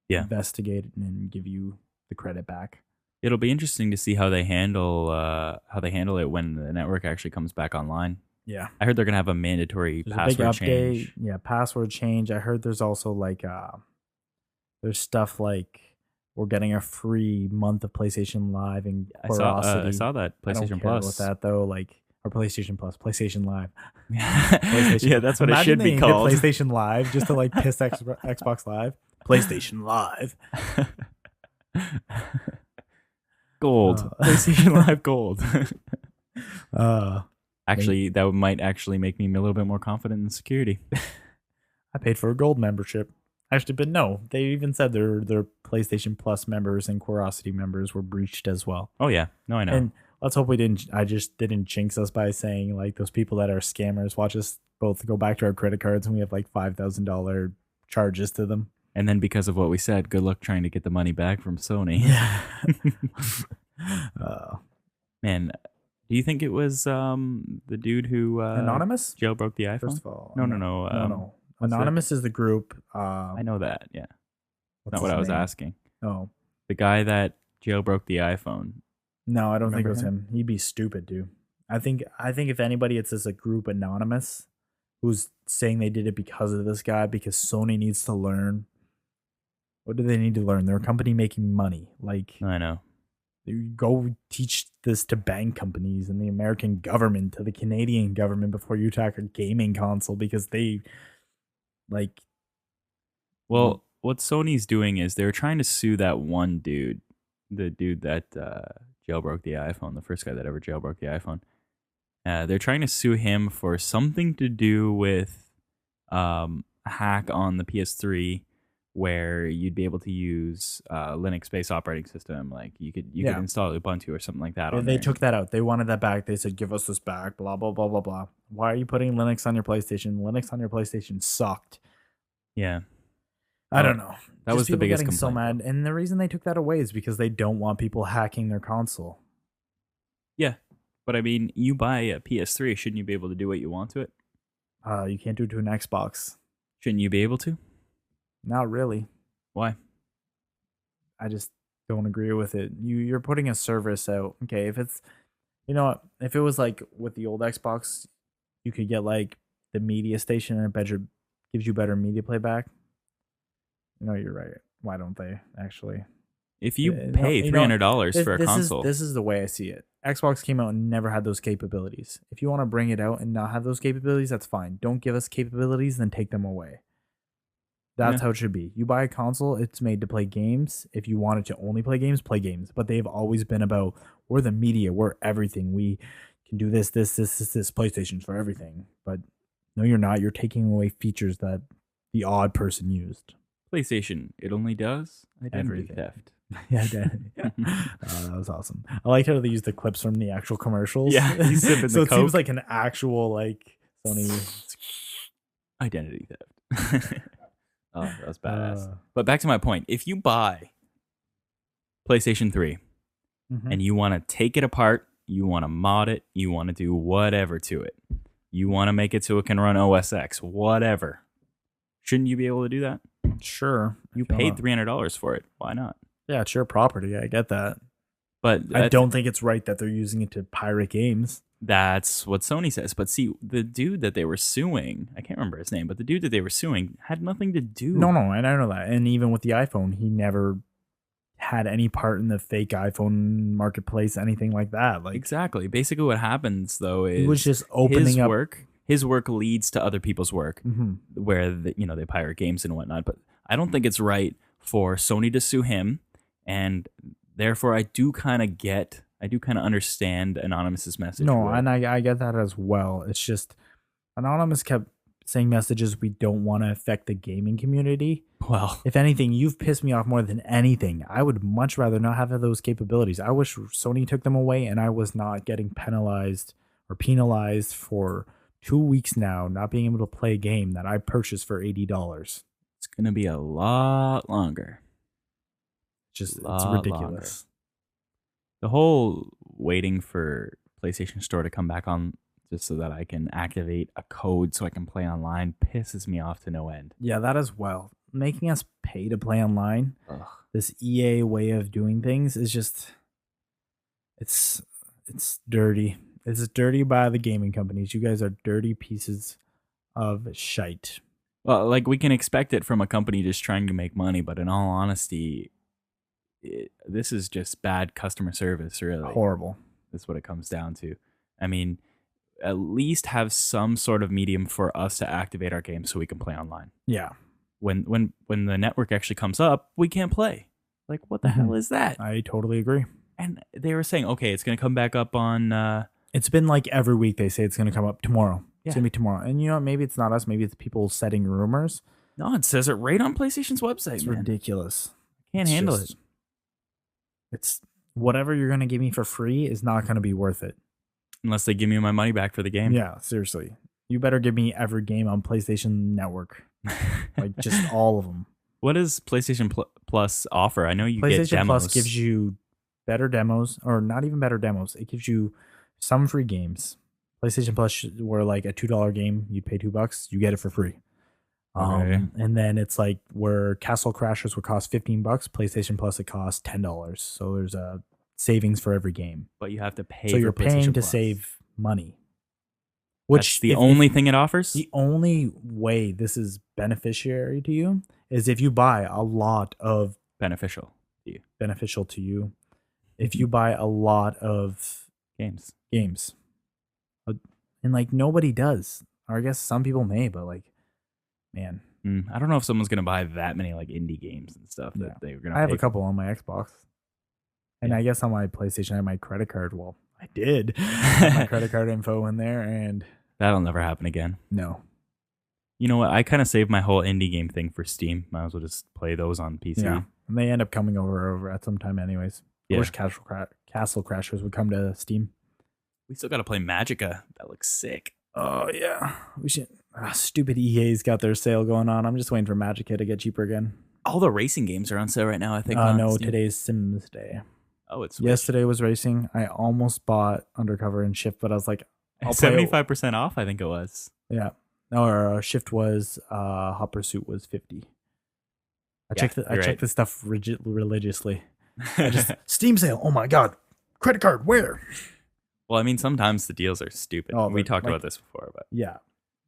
investigate it and give you the credit back. It'll be interesting to see how they handle it when the network actually comes back online. Yeah. I heard they're gonna have a mandatory There's password a big update. change. Yeah, password change. I heard there's also like there's stuff like we're getting a free month of PlayStation Live and I Porosity. saw that I don't PlayStation care Plus. about that though, like or PlayStation Plus, PlayStation Live. Yeah, that's what it should be Imagine they called. did PlayStation Live just to like piss Xbox Live. PlayStation Live. Gold. PlayStation Live Gold. Maybe. Actually, that might actually make me a little bit more confident in security. I paid for a gold membership. Actually, but no, they even said their PlayStation Plus members and Porosity members were breached as well. Oh yeah, no, I know. And let's hope I just didn't jinx us by saying like those people that are scammers watch us both go back to our credit cards and we have like $5,000 charges to them. And then because of what we said, good luck trying to get the money back from Sony. Yeah. Man, do you think it was the dude who Anonymous? jailbroke the iPhone? First of all, No. no. what's Anonymous is the group. I know that. Yeah, What's not what his I was name? asking. Oh. The guy that jailbroke the iPhone. No, I don't think it was Remember him. He'd be stupid, dude. I think if anybody, it's just a group Anonymous who's saying they did it because of this guy, because Sony needs to learn. What do they need to learn? They're a company making money. Like, I know. you go teach this to bank companies and the American government, to the Canadian government before you attack a gaming console, because they like. Well, what Sony's doing is they're trying to sue that one dude, the dude that jailbroke the iPhone, the first guy that ever jailbroke the iPhone. They're trying to sue him for something to do with a hack on the PS3 where you'd be able to use Linux-based operating system. Like you could install Ubuntu or something like that. They took that out. They wanted that back. They said, give us this back, blah, blah, blah, blah, blah. Why are you putting Linux on your PlayStation? Linux on your PlayStation sucked. Yeah. I don't know. That was the people biggest getting so complaint. mad. And the reason they took that away is because they don't want people hacking their console. Yeah. But I mean, you buy a PS3, shouldn't you be able to do what you want to it? You can't do it to an Xbox. Shouldn't you be able to? Not really. Why? I just don't agree with it. You're putting a service out. Okay, if it's, if it was like with the old Xbox, you could get like the media station and it gives you better media playback. You're right. Why don't they actually? If you pay $300 for a console. This is the way I see it. Xbox came out and never had those capabilities. If you want to bring it out and not have those capabilities, that's fine. Don't give us capabilities, then take them away. That's how it should be. You buy a console, it's made to play games. If you wanted to only play games, play games. But they've always been about, we're the media, we're everything. We can do this. PlayStation's for everything. But no, you're not. You're taking away features that the odd person used. PlayStation, it only does identity Everything. theft. Yeah, identity. That was awesome. I like how they use the clips from the actual commercials. Yeah, he's sipping so the it seems Coke. like an actual like Sony Identity theft. Oh, that was badass. Uh, But back to my point. If you buy PlayStation 3 and you want to take it apart, you want to mod it, you want to do whatever to it, you want to make it so it can run OS X, whatever, shouldn't you be able to do that? Sure. You paid $300 for it. Why not? Yeah, it's your property. I get that. But I don't think it's right that they're using it to pirate games. That's what Sony says. But see, the dude that they were suing, I can't remember his name, but the dude that they were suing had nothing to do. No, and I know that. And even with the iPhone, he never had any part in the fake iPhone marketplace, anything like that. Like Exactly. Basically, what happens though is he was just opening up. His work leads to other people's work, where they pirate games and whatnot. But I don't think it's right for Sony to sue him, and therefore I do kind of understand Anonymous's message. No, and I get that as well. It's just Anonymous kept saying messages, we don't want to affect the gaming community. Well, If anything, you've pissed me off more than anything. I would much rather not have those capabilities. I wish Sony took them away and I was not getting penalized for 2 weeks now, not being able to play a game that I purchased for $80. it's gonna be a lot longer. It's ridiculous. Longer. The whole waiting for PlayStation Store to come back on just so that I can activate a code so I can play online pisses me off to no end. Yeah, that as well. Making us pay to play online, Ugh. this EA way of doing things is just, it's dirty. It's dirty by the gaming companies. You guys are dirty pieces of shite. Well, like we can expect it from a company just trying to make money, but in all honesty, this is just bad customer service, really. Horrible. That's what it comes down to. I mean, at least have some sort of medium for us to activate our game so we can play online. Yeah. When the network actually comes up, we can't play. Like, what the hell is that? I totally agree. And they were saying, okay, it's going to come back up on... It's been like every week they say it's going to come up tomorrow. Yeah. It's going to be tomorrow. And you know what? Maybe it's not us. Maybe it's people setting rumors. No, it says it right on PlayStation's website, It's man. ridiculous. Can't It's handle just- it. It's whatever you're going to give me for free is not going to be worth it. Unless they give me my money back for the game. Yeah, seriously. You better give me every game on PlayStation Network. Like just all of them. What does PlayStation Plus offer? I know you get PlayStation demos. Plus gives you better demos, or not even better demos. It gives you some free games. PlayStation Plus were like a $2 game. You'd pay $2. You get it for free. Okay. And then it's like where Castle Crashers would cost $15. PlayStation Plus, it costs $10. So there's a savings for every game. But you have to pay So for you're PlayStation paying to Plus. save money. That's the only thing it offers? The only way this is beneficiary to you is if you buy a lot of Beneficial to you. beneficial to you. If you buy a lot of Games. games. And like nobody does. Or I guess some people may, but like, man. I don't know if someone's going to buy that many like indie games and stuff that they're going to I have a couple on my Xbox. And I guess on my PlayStation I have my credit card. Well, I did. My credit card info in there, and That'll never happen again. no. You know what? I kind of saved my whole indie game thing for Steam. Might as well just play those on PC. Yeah. And they end up coming over at some time anyways. I Yeah. wish Castle Crashers would come to Steam. We still got to play Magicka. That looks sick. Oh yeah, we should. Stupid EA's got their sale going on. I'm just waiting for Magicka to get cheaper again. All the racing games are on sale right now, I think. on No, Steam. today's Sims Day. Oh, it's Yesterday was racing. I almost bought Undercover and Shift, but I was like, I'll play it. 75% off, I think it was. Yeah. No, or Shift was Hot Pursuit was 50. I Yeah, checked you're this stuff religiously. I just Steam sale. Oh my god, credit card where? Well, I mean, sometimes the deals are stupid. Oh, We but, talked like- about this before, but Yeah.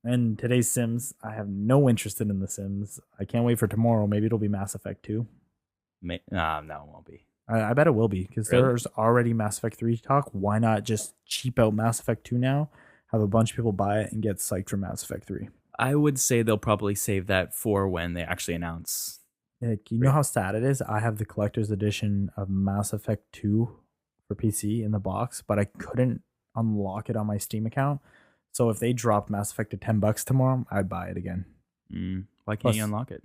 And today's Sims, I have no interest in the Sims. I can't wait for tomorrow. Maybe it'll be Mass Effect 2. no, it won't be. I bet it will be because Really? there's already Mass Effect 3 talk. Why not just cheap out Mass Effect 2 now? Have a bunch of people buy it and get psyched for Mass Effect 3. I would say they'll probably save that for when they actually announce. Like, you know how sad it is? I have the collector's edition of Mass Effect 2 for PC in the box, but I couldn't unlock it on my Steam account. So if they dropped Mass Effect to $10 tomorrow, I'd buy it again. Why can't Plus- you unlock it?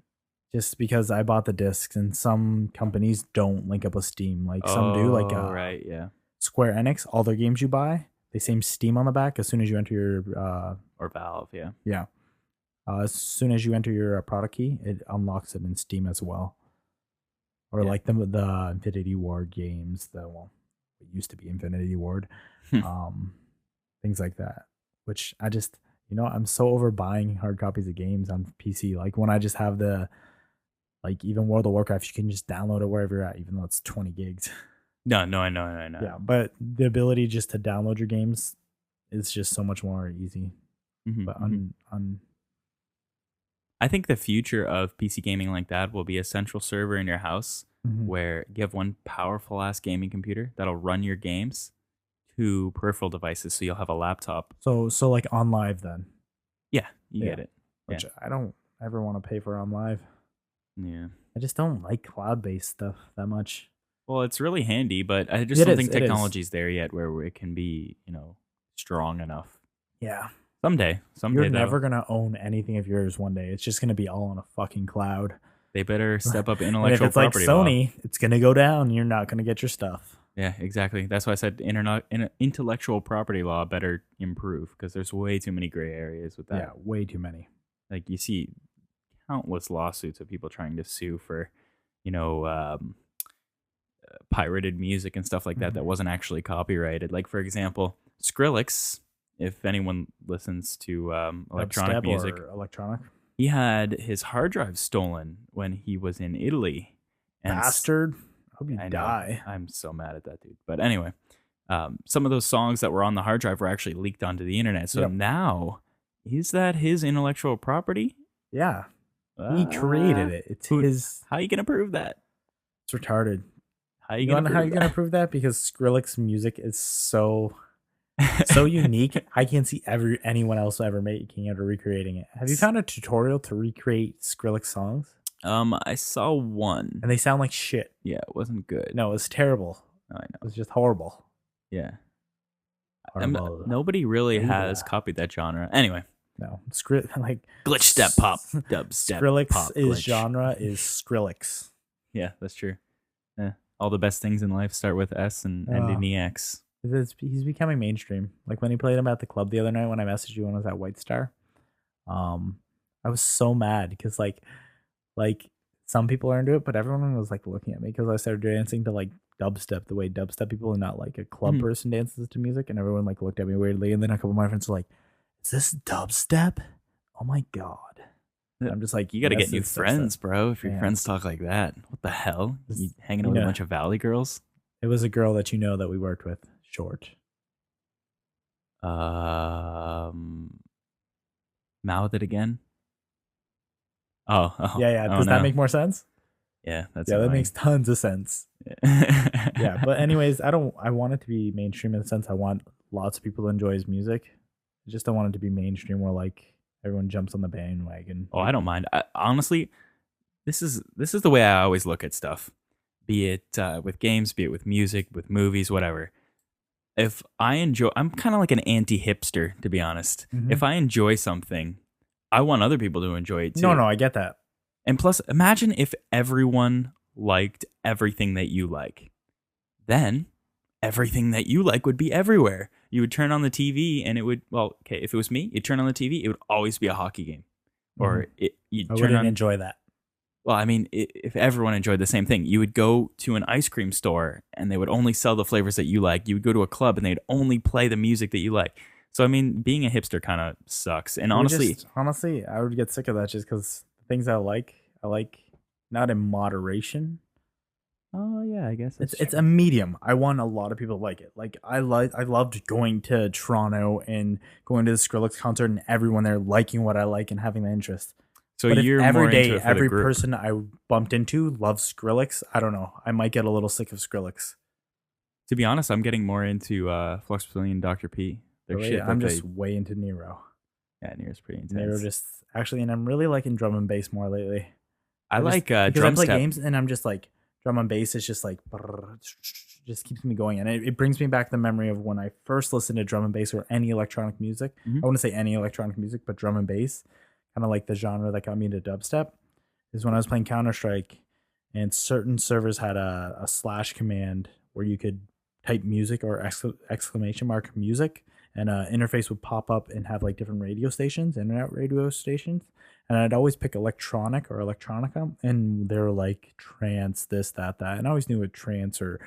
Just because I bought the discs and some companies don't link up with Steam. Like some do, like right, yeah. Square Enix, all their games you buy, they say Steam on the back as soon as you enter your Or Valve, yeah. yeah. As soon as you enter your product key, it unlocks it in Steam as well. Or Yeah. like the Infinity Ward games, it used to be Infinity Ward, things like that. Which I just, I'm so over buying hard copies of games on PC. Like when I just have like even World of Warcraft, you can just download it wherever you're at, even though it's 20 gigs. No, I know. Yeah, but the ability just to download your games is just so much more easy. But I think the future of PC gaming like that will be a central server in your house where you have one powerful ass gaming computer that'll run your games to peripheral devices. So you'll have a laptop. So like on live then. Yeah, you get it. Which I don't ever want to pay for on live. Yeah. I just don't like cloud-based stuff that much. Well, it's really handy, but I just don't think technology's there yet where it can be, strong enough. Yeah. Someday You're never going to own anything of yours one day. It's just going to be all on a fucking cloud. They better step up And intellectual if it's like property Sony, it's going to go down. You're not going to get your stuff. Yeah, exactly. That's why I said intellectual property law better improve because there's way too many gray areas with that. Yeah, way too many. Like you see countless lawsuits of people trying to sue for, pirated music and stuff like that wasn't actually copyrighted. Like for example, Skrillex, if anyone listens to electronic Dubstep music, or electronic. He had his hard drive stolen when he was in Italy. And Bastard. I hope you I know. die. I'm so mad at that dude. But anyway, some of those songs that were on the hard drive were actually leaked onto the internet. So now, is that his intellectual property? Yeah. He created it. It's his. How are you going to prove that? It's retarded. How are you You going know to how you're going to prove that? Because Skrillex music is so unique. I can't see anyone else ever making it or recreating it. Have you found a tutorial to recreate Skrillex songs? I saw one. And they sound like shit. Yeah, it wasn't good. No, it's terrible. I know. It was just horrible. Yeah. Horrible. Nobody really has copied that genre. Anyway. No. Like glitch step pop, dubstep Skrillex pop. Is genre is Skrillex. Yeah, that's true. All the best things in life start with S and end in EX. He's becoming mainstream. Like when he played him at the club the other night when I messaged you when I was at White Star. I was so mad because like some people are into it, but everyone was like looking at me because I started dancing to like dubstep the way dubstep people and not like a club person dances to music, and everyone like looked at me weirdly, and then a couple of my friends were like, "Is this dubstep? Oh my god!" And I'm just like, you got to yes, get new it's friends, dubstep. bro. If your Yeah. friends talk like that, what the hell? You hanging out with a bunch of Valley girls? It was a girl that you know that we worked with. Short. Mouth it again. Oh Yeah. Does that make more sense? Yeah, that's that annoying. makes tons of sense. Yeah, but anyways, I want it to be mainstream in the sense I want lots of people to enjoy his music. I just don't want it to be mainstream where like everyone jumps on the bandwagon. Oh, I don't mind. Honestly, this is the way I always look at stuff. Be it with games, be it with music, with movies, whatever. If I enjoy, I'm kind of like an anti-hipster, to be honest. If I enjoy something, I want other people to enjoy it too. No, I get that. And plus, imagine if everyone liked everything that you like. Then everything that you like would be everywhere. You would turn on the TV and it would, if it was me, you'd turn on the TV, it would always be a hockey game. Or you'd turn on. Enjoy that. Well, I mean, if everyone enjoyed the same thing, you would go to an ice cream store and they would only sell the flavors that you like. You would go to a club and they'd only play the music that you like. So, I mean, being a hipster kind of sucks. And honestly, I would get sick of that just because things I like not in moderation. Oh yeah, I guess it's a medium. I want a lot of people to like it. Like I loved going to Toronto and going to the Skrillex concert and everyone there liking what I like and having the interest. So But if you're every more into day, it for every the group. person I bumped into loves Skrillex, I don't know. I might get a little sick of Skrillex. To be honest, I'm getting more into Flux Pavilion and Dr. P. Their Really, shit I'm that just way into Nero. yeah, Near's pretty intense. Nero just actually, and I'm really liking drum and bass more lately. I like because drum I play step. games and I'm just like drum and bass is just like just keeps me going, and it brings me back the memory of when I first listened to drum and bass or any electronic music. Mhm. I wouldn't say any electronic music, but drum and bass, kind of like the genre that got me into dubstep, is when I was playing Counter-Strike, and certain servers had a slash command where you could type music or exclamation mark music, and an interface would pop up and have like different radio stations, internet radio stations, and I'd always pick electronic or electronica, and they're like trance, this, that, and I always knew what trance or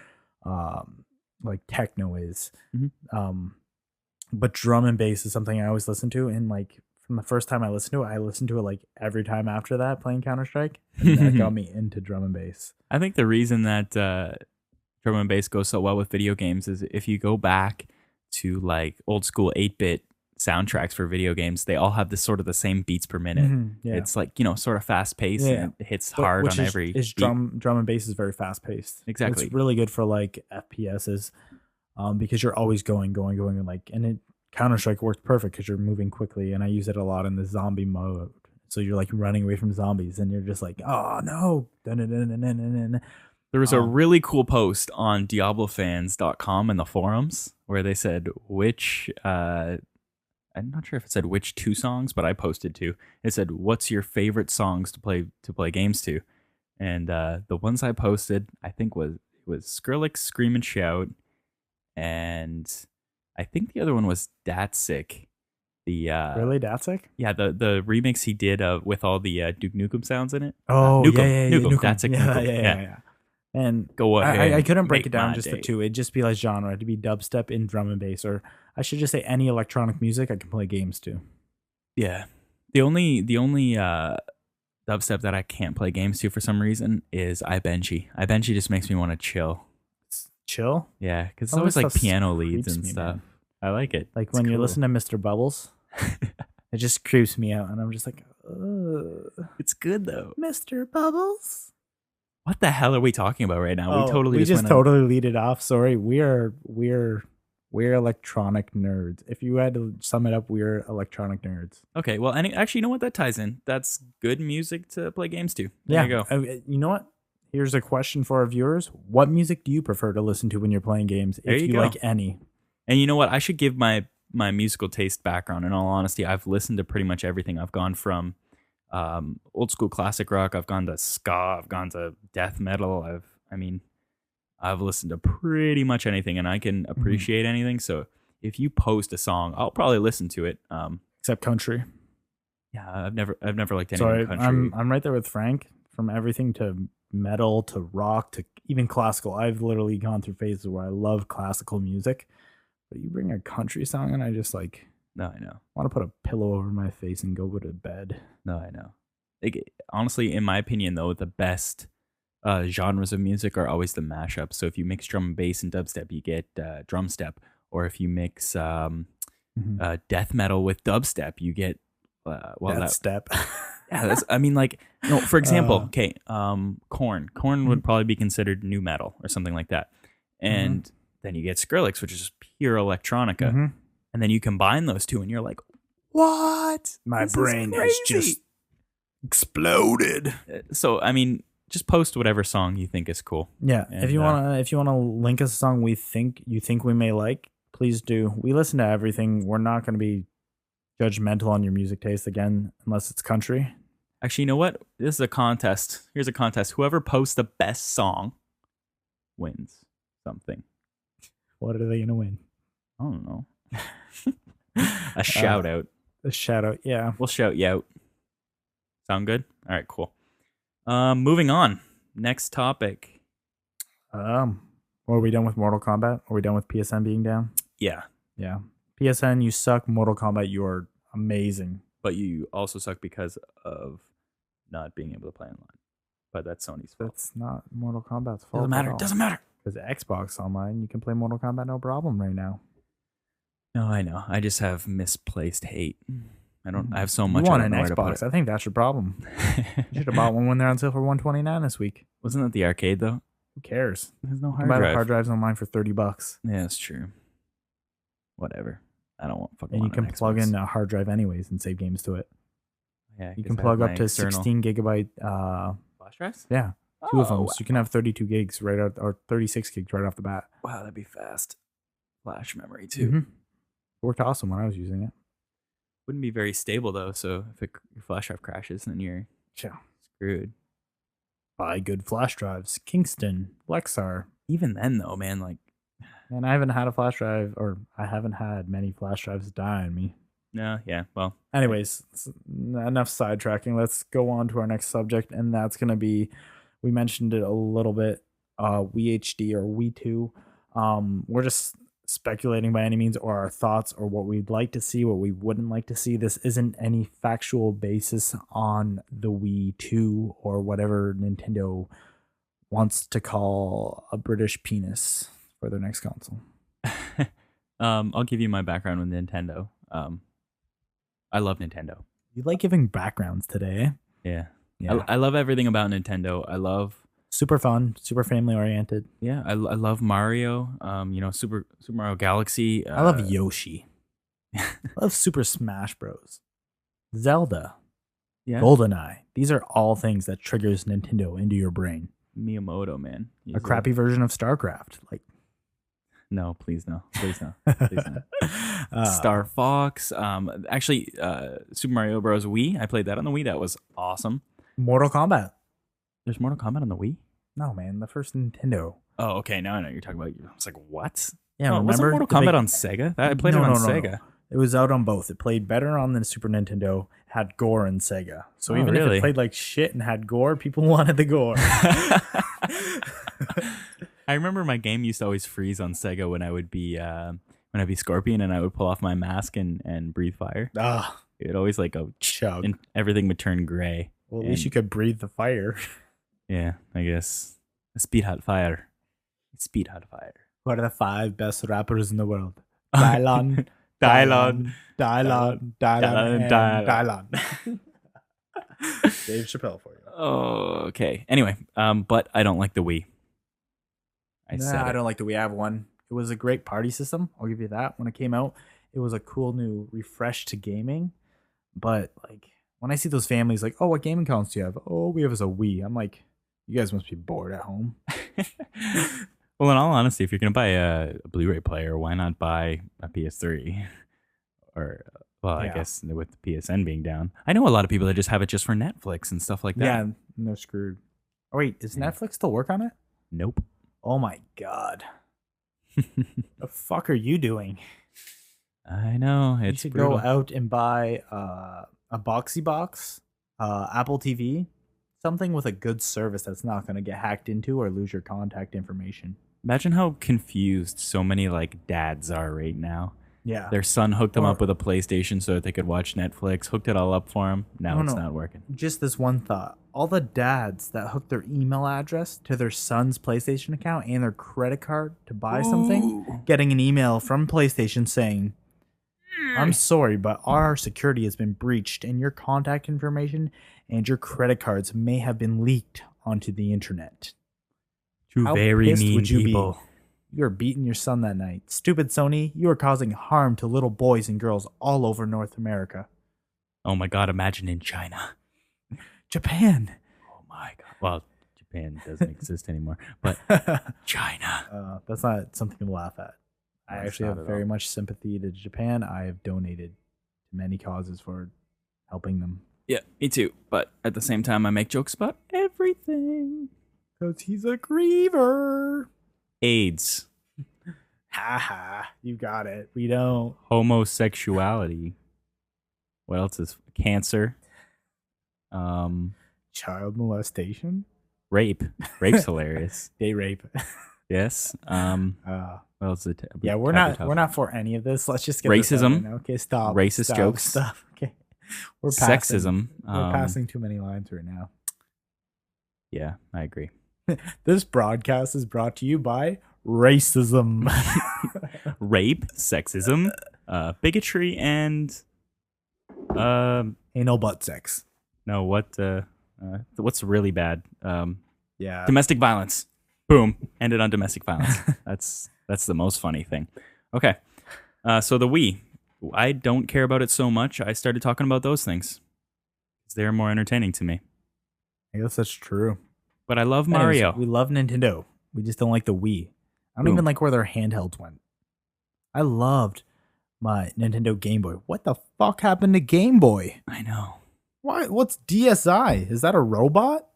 like techno is. Mhm. But drum and bass is something I always listen to, and like from the first time I listened to it, I listened to it like every time after that playing Counter-Strike, and that got me into drum and bass. I think the reason that drum and bass goes so well with video games is if you go back to like old school 8-bit soundtracks for video games, they all have this sort of the same beats per minute. Yeah. It's like, sort of fast paced and it hits But hard which on is, every is beat. drum and bass is very fast paced. Exactly. It's really good for like FPSs, because you're always going, and like, and it Counter-Strike works perfect because you're moving quickly, and I use it a lot in the zombie mode. So you're like running away from zombies, and you're just like, oh no. There was a really cool post on DiabloFans.com in the forums where they said which I'm not sure if it said which 2 songs, but I posted 2. It said, "What's your favorite songs to play games to?" And the ones I posted, I think was Skrillex, Scream and Shout, and I think the other one was Datsik. The Really, Datsik? yeah, the remix he did with all the Duke Nukem sounds in it. Oh, Nukem, Nukem. Datsik, Nukem. Yeah. And Go ahead. I couldn't break make it down my just day. to 2. It'd just be like genre. It'd be dubstep in drum and bass, or I should just say any electronic music I can play games to. Yeah. The only dubstep that I can't play games to for some reason is iBenchy. iBenchy just makes me want to chill. Chill? Yeah, because it's Oh, always that like stuff piano leads creeps and me, stuff. man. I like it. Like It's when you cool. listen to Mr. Bubbles, it just creeps me out, and I'm just like, ugh. It's good though. Mr. Bubbles? What the hell are we talking about right now? We just went on- totally lead it off. Sorry, we're electronic nerds. If you had to sum it up, we're electronic nerds. Okay, well, actually, you know what? That ties in. That's good music to play games to. There you go. You know what? Here's a question for our viewers: what music do you prefer to listen to when you're playing games? There If you you go. like any. And you know what? I should give my musical taste background. In all honesty, I've listened to pretty much everything. I've gone from old school classic rock. I've gone to ska. I've gone to death metal. I've listened to pretty much anything, and I can appreciate anything. So if you post a song, I'll probably listen to it. Except country. Yeah, I've never liked any Sorry, country. I'm right there with Frank. From everything to metal to rock to even classical, I've literally gone through phases where I love classical music. But you bring a country song, and I just like No, I know. want to put a pillow over my face and go to bed. No, I know. Like, honestly, in my opinion, though, the best genres of music are always the mashup. So if you mix drum and bass and dubstep, you get drum step. Or if you mix death metal with dubstep, you get That step. yeah. That's, for example, Korn. Korn would probably be considered new metal or something like that. And then you get Skrillex, which is just pure electronica. And then you combine those two, and you're like, what? My This is brain has crazy. just exploded. So just post whatever song you think is cool. Yeah, And, if you wanna link us a song you think we may like, please do. We listen to everything. We're not gonna be judgmental on your music taste again, unless it's country. Actually, you know what? This is a contest. Here's a contest. Whoever posts the best song wins something. What are they gonna win? I don't know. A shout out. A shout out. Yeah. We'll shout you out. Sound good? All right, cool. Moving on. Next topic. Are we done with Mortal Kombat? Are we done with PSN being down? Yeah, Yeah. PSN, you suck. Mortal Kombat, you're amazing. but you also suck because of not being able to play online. But that's Sony's fault. That's not Mortal Kombat's fault. Doesn't matter. Doesn't matter. Because Xbox Online, you can play Mortal Kombat no problem right now. No, I know. I just have misplaced hate. I have so You much. want I an don't know where to put Xbox? I think that's your problem. You should have bought one when they're on sale for $129 this week. Wasn't that the arcade though? Who cares? There's no You can hard buy the drive. hard drives online for $30, Yeah, that's true. Whatever. I don't want fucking. and you want an can plug Xbox. in a hard drive anyways and save games to it. Yeah, You 'cause can I have plug my up to external 16 gigabyte. flash drives. Yeah, two of them. Oh, So you can have 32 gigs right out, or 36 gigs right off the bat. wow, that'd be fast. Flash memory too. Mhm. Worked awesome when I was using it. Wouldn't be very stable though. So if your flash drive crashes, then you're Yeah. screwed. Buy good flash drives. Kingston, Lexar. Even then though, man, like And I haven't had a flash drive, or I haven't had many flash drives die on me. no, yeah. Well, Anyways, enough sidetracking. Let's go on to our next subject, and that's going to be, we mentioned it a little bit, WeHD or We2. We're just speculating by any means, or our thoughts, or what we'd like to see, what we wouldn't like to see. This isn't any factual basis on the Wii 2 or whatever Nintendo wants to call a British penis for their next console. I'll give you my background with Nintendo. I love Nintendo. You like giving backgrounds today. Yeah. Yeah. I love everything about Nintendo. I love Super fun, super family oriented. yeah, I love Mario. Super Mario Galaxy. I love Yoshi. I love Super Smash Bros. Zelda, yeah. GoldenEye. These are all things that triggers Nintendo into your brain. Miyamoto, man. He's A crappy version of StarCraft, like No, please no. Please no. Please no. Star Fox. Actually, Super Mario Bros. Wii. I played that on the Wii. That was awesome. Mortal Kombat. There's Mortal Kombat on the Wii? No, man, the first Nintendo. Oh, okay. Now I know what you're talking about. I was like, what? Yeah, No, remember wasn't Mortal the Kombat big- on Sega? I played it on Sega. It was out on both. It played better on the Super Nintendo, had gore in Sega. So Oh, even if really? it played like shit and had gore, people wanted the gore. I remember my game used to always freeze on Sega when I would be Scorpion and I would pull off my mask and breathe fire. Ah, It would always like go chug. and everything would turn gray. Well, at least and- you could breathe the fire. Yeah, I guess. A speed hot fire. Speed hot fire. What are the 5 best rappers in the world? Dylan, Dylan. Dylan, Dylan. Dave Chappelle for you. Oh, okay. Anyway, but I don't like the Wii. I said I it. don't like the Wii. I have one. It was a great party system. I'll give you that. When it came out, it was a cool new refresh to gaming. But like when I see those families like, oh, what gaming consoles do you have? Oh, we have as a Wii. I'm like, you guys must be bored at home. Well, in all honesty, if you're gonna buy a Blu-ray player, why not buy a PS3? Or, well, I Yeah. guess with the PSN being down, I know a lot of people that just have it just for Netflix and stuff like that. Yeah, and they're screwed. Oh wait, is Yeah. Netflix still work on it? Nope. Oh my god. The fuck are you doing? I know You it's should brutal. go out and buy a boxy box, Apple TV, something with a good service that's not going to get hacked into or lose your contact information. Imagine how confused so many like dads are right now. Yeah. Their son hooked them Or- up with a PlayStation so that they could watch Netflix. Hooked it all up for him. Now No, it's no. not working. Just this one thought. All the dads that hook their email address to their son's PlayStation account and their credit card to buy something, getting an email from PlayStation saying, I'm sorry, but our security has been breached and your contact information and your credit cards may have been leaked onto the internet. Two How very pissed mean would you people. be? You are beating your son that night. Stupid Sony, you are causing harm to little boys and girls all over North America. Oh my god! Imagine in China. Japan. Oh my god. Well, Japan doesn't exist anymore, but China. That's not something to laugh at. I No, it's actually not have at very all. much sympathy to Japan. I have donated to many causes for helping them. Yeah, me too. But at the same time, I make jokes about everything. Because he's a griever. AIDS, Ha ha. You got it. We don't. homosexuality. What else is cancer? Child molestation. Rape. Rape's hilarious. Day rape. Yes. What else is it? Yeah, we're not for any of this. Let's just get this out Racism. right now. Okay, stop. Racist Stop, jokes. Stop. Okay. We're passing. Sexism. We're passing too many lines right now. Yeah, I agree. This broadcast is brought to you by racism. Rape, sexism, bigotry, and Anal butt sex. No, what's really bad? Yeah. Domestic violence. Boom. Ended on domestic violence. That's the most funny thing. Okay. So the Wii. I don't care about it so much. I started talking about those things. They're more entertaining to me. I guess that's true. But I love Anyways, Mario. we love Nintendo. We just don't like the Wii. I don't Boom. even like where their handhelds went. I loved my Nintendo Game Boy. What the fuck happened to Game Boy? I know. What's DSi? Is that a robot?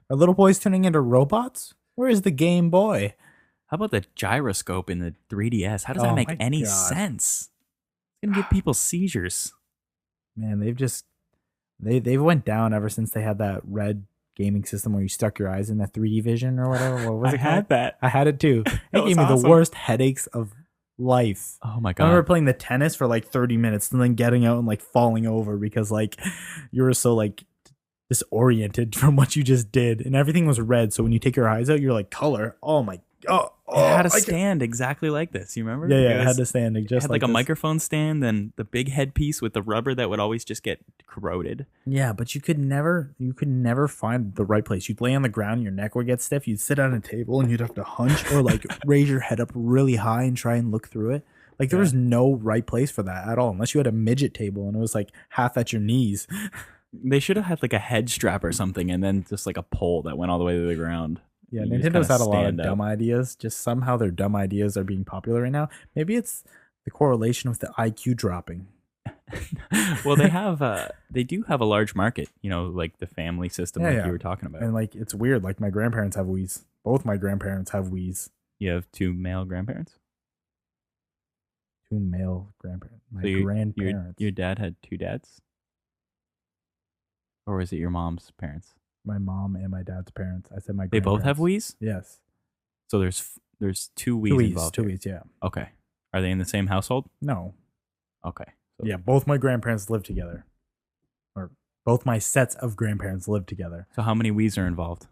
Are little boys turning into robots? Where is the Game Boy? How about the gyroscope in the 3DS? How does Oh that make my any God. sense? It's gonna give people seizures. Man, they've went down ever since they had that red gaming system where you stuck your eyes in the 3D vision or whatever. What was it called? that. I had it too. It was gave me the awesome. worst headaches of life. Oh my I god. remember playing the tennis for like 30 minutes and then getting out and like falling over because like you were so like disoriented from what you just did and everything was red. So when you take your eyes out, you're like color. Oh my god. It had a stand exactly like this. You remember? Yeah, It it had was- to stand It just had like a this. microphone stand, then the big headpiece with the rubber that would always just get corroded. Yeah, but you could never find the right place. You'd lay on the ground, your neck would get stiff. You'd sit on a table and you'd have to hunch or like raise your head up really high and try and look through it. Like there was no right place for that at all, unless you had a midget table and it was like half at your knees. They should have had like a head strap or something, and then just like a pole that went all the way to the ground. Yeah, You just Nintendo's kinda had a lot of stand up. dumb ideas. Just somehow their dumb ideas are being popular right now. Maybe it's the correlation with the IQ dropping. Well, they do have a large market. You know, like the family system, Yeah, like yeah. you were talking about. And like it's weird. Like my grandparents have Wii's. Both my grandparents have Wii's. You have two male grandparents. Two male grandparents. My So grandparents. your dad had two dads, or was it your mom's parents? My mom and my dad's parents. I said my They both have grandparents. Wii's. Yes. So there's two Wii's Two Wii's. involved. Two here. Wii's, yeah. Okay. Are they in the same household? No. Okay. So Yeah, both my grandparents live together. Or both my sets of grandparents live together. So how many Wii's are involved?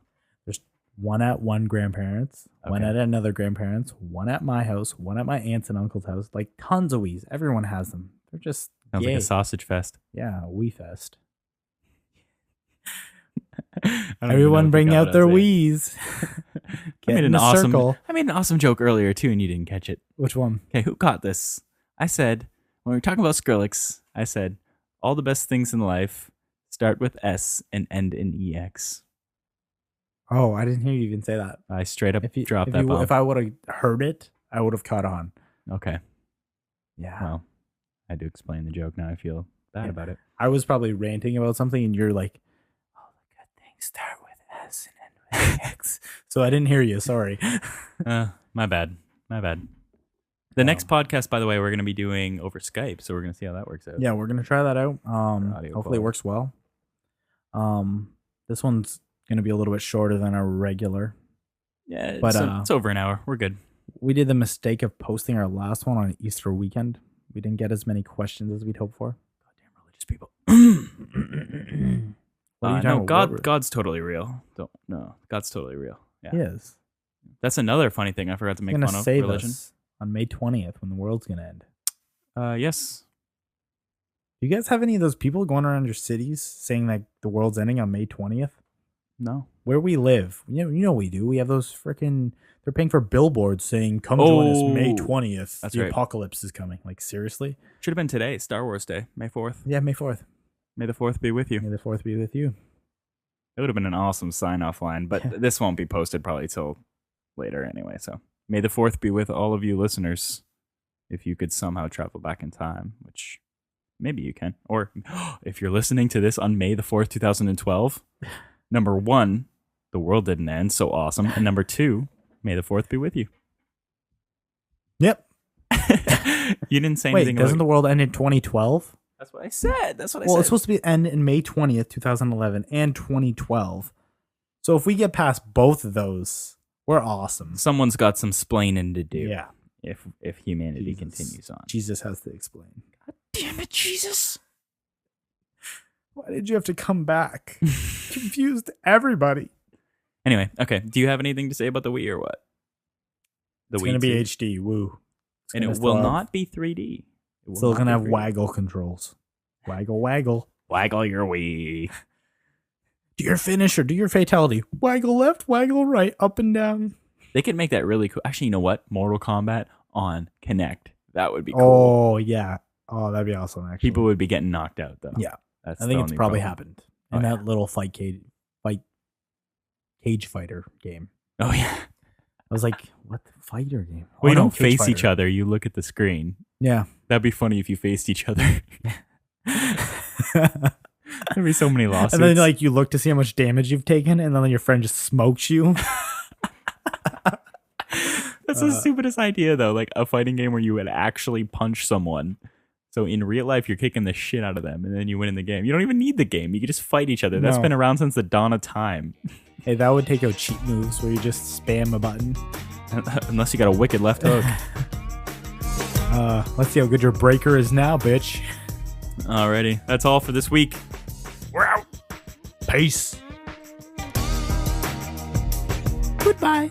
There's one at one grandparents, one Okay. at another grandparents, one at my house, one at my aunt's and uncle's house. Like tons of Wii's. Everyone has them. They're just Sounds like yay. a sausage fest. Yeah, Wii Fest. I don't even know Everyone what bring the out God their I'd say. Wii's. I Get made in an the awesome. circle. I made an awesome joke earlier too, and you didn't catch it. Which one? Okay, who caught this? I said when we were talking about Skrillex, I said all the best things in life start with S and end in EX. Oh, I didn't hear you even say that. I straight up dropped that bomb. If I would have heard it, I would have caught on. Okay, Yeah. well, I had to explain the joke. Now I feel bad Yeah. about it. I was probably ranting about something and you're like, oh, the good things start with S and end with X. So I didn't hear you. Sorry. My bad. My bad. The next podcast, by the way, we're going to be doing over Skype, so we're going to see how that works out. Yeah, we're going to try that out. audio Hopefully it quality. works well. This one's going to be a little bit shorter than our regular. Yeah, But, it's over an hour. We're good. We did the mistake of posting our last one on Easter weekend. We didn't get as many questions as we'd hoped for. Goddamn religious people. What are you No, talking about? God's totally real. God's totally real. Yeah. He is. That's another funny thing I forgot to He's make going fun to of save religion. us on May 20th when the world's going to end. Yes. Do you guys have any of those people going around your cities saying that the world's ending on May 20th? No. Where we live, you know we do. We have those freaking. They're paying for billboards saying, "Come join us May Oh, 20th. that's the right. apocalypse is coming." Like seriously? Should have been today, Star Wars Day, May 4th. Yeah, May 4th. May the 4th be with you. May the 4th be with you. It would have been an awesome sign-off line, but this won't be posted probably till later anyway. So may the 4th be with all of you listeners. If you could somehow travel back in time, which maybe you can. Or if you're listening to this on May the 4th, 2012, number one, the world didn't end, so awesome. And number two, may the 4th be with you. Yep. You didn't say Wait, anything doesn't the about... world end in 2012? That's what I said. That's what I Well, said. it's supposed to be end in May 20th, 2011 and 2012. So if we get past both of those, we're awesome. Someone's got some splaining to do. Yeah. If humanity Jesus. continues on. Jesus has to explain. Damn it, Jesus. Why did you have to come back? Confused everybody. Anyway, okay. Do you have anything to say about the Wii or what? The It's going to be 2? HD. Woo. It's And gonna it still will have- not be 3D. It will Still not going to be have 3D. waggle controls. Waggle, waggle. Waggle your wee. Do your finish or do your fatality. Waggle left, waggle right, up and down. They could make that really cool. Actually, you know what? Mortal Kombat on Kinect. That would be cool. Oh, yeah. Oh, that'd be awesome, actually. People would be getting knocked out, though. Yeah. That's I think the it's only probably problem. happened Oh, in yeah. that little cage fighter game. Oh, yeah. I was like, what the fighter game? Well, you no, don't Cage face each Fighter. other. You look at the screen. Yeah. That'd be funny if you faced each other. There'd be so many lawsuits. And then like you look to see how much damage you've taken, and then your friend just smokes you. That's the stupidest idea, though. Like a fighting game where you would actually punch someone. So in real life, you're kicking the shit out of them, and then you win in the game. You don't even need the game. You can just fight each other. That's No. been around since the dawn of time. Hey, that would take out cheat moves where you just spam a button. Unless you got a wicked left hook. Let's see how good your breaker is now, bitch. Alrighty. That's all for this week. We're out. Peace. Goodbye.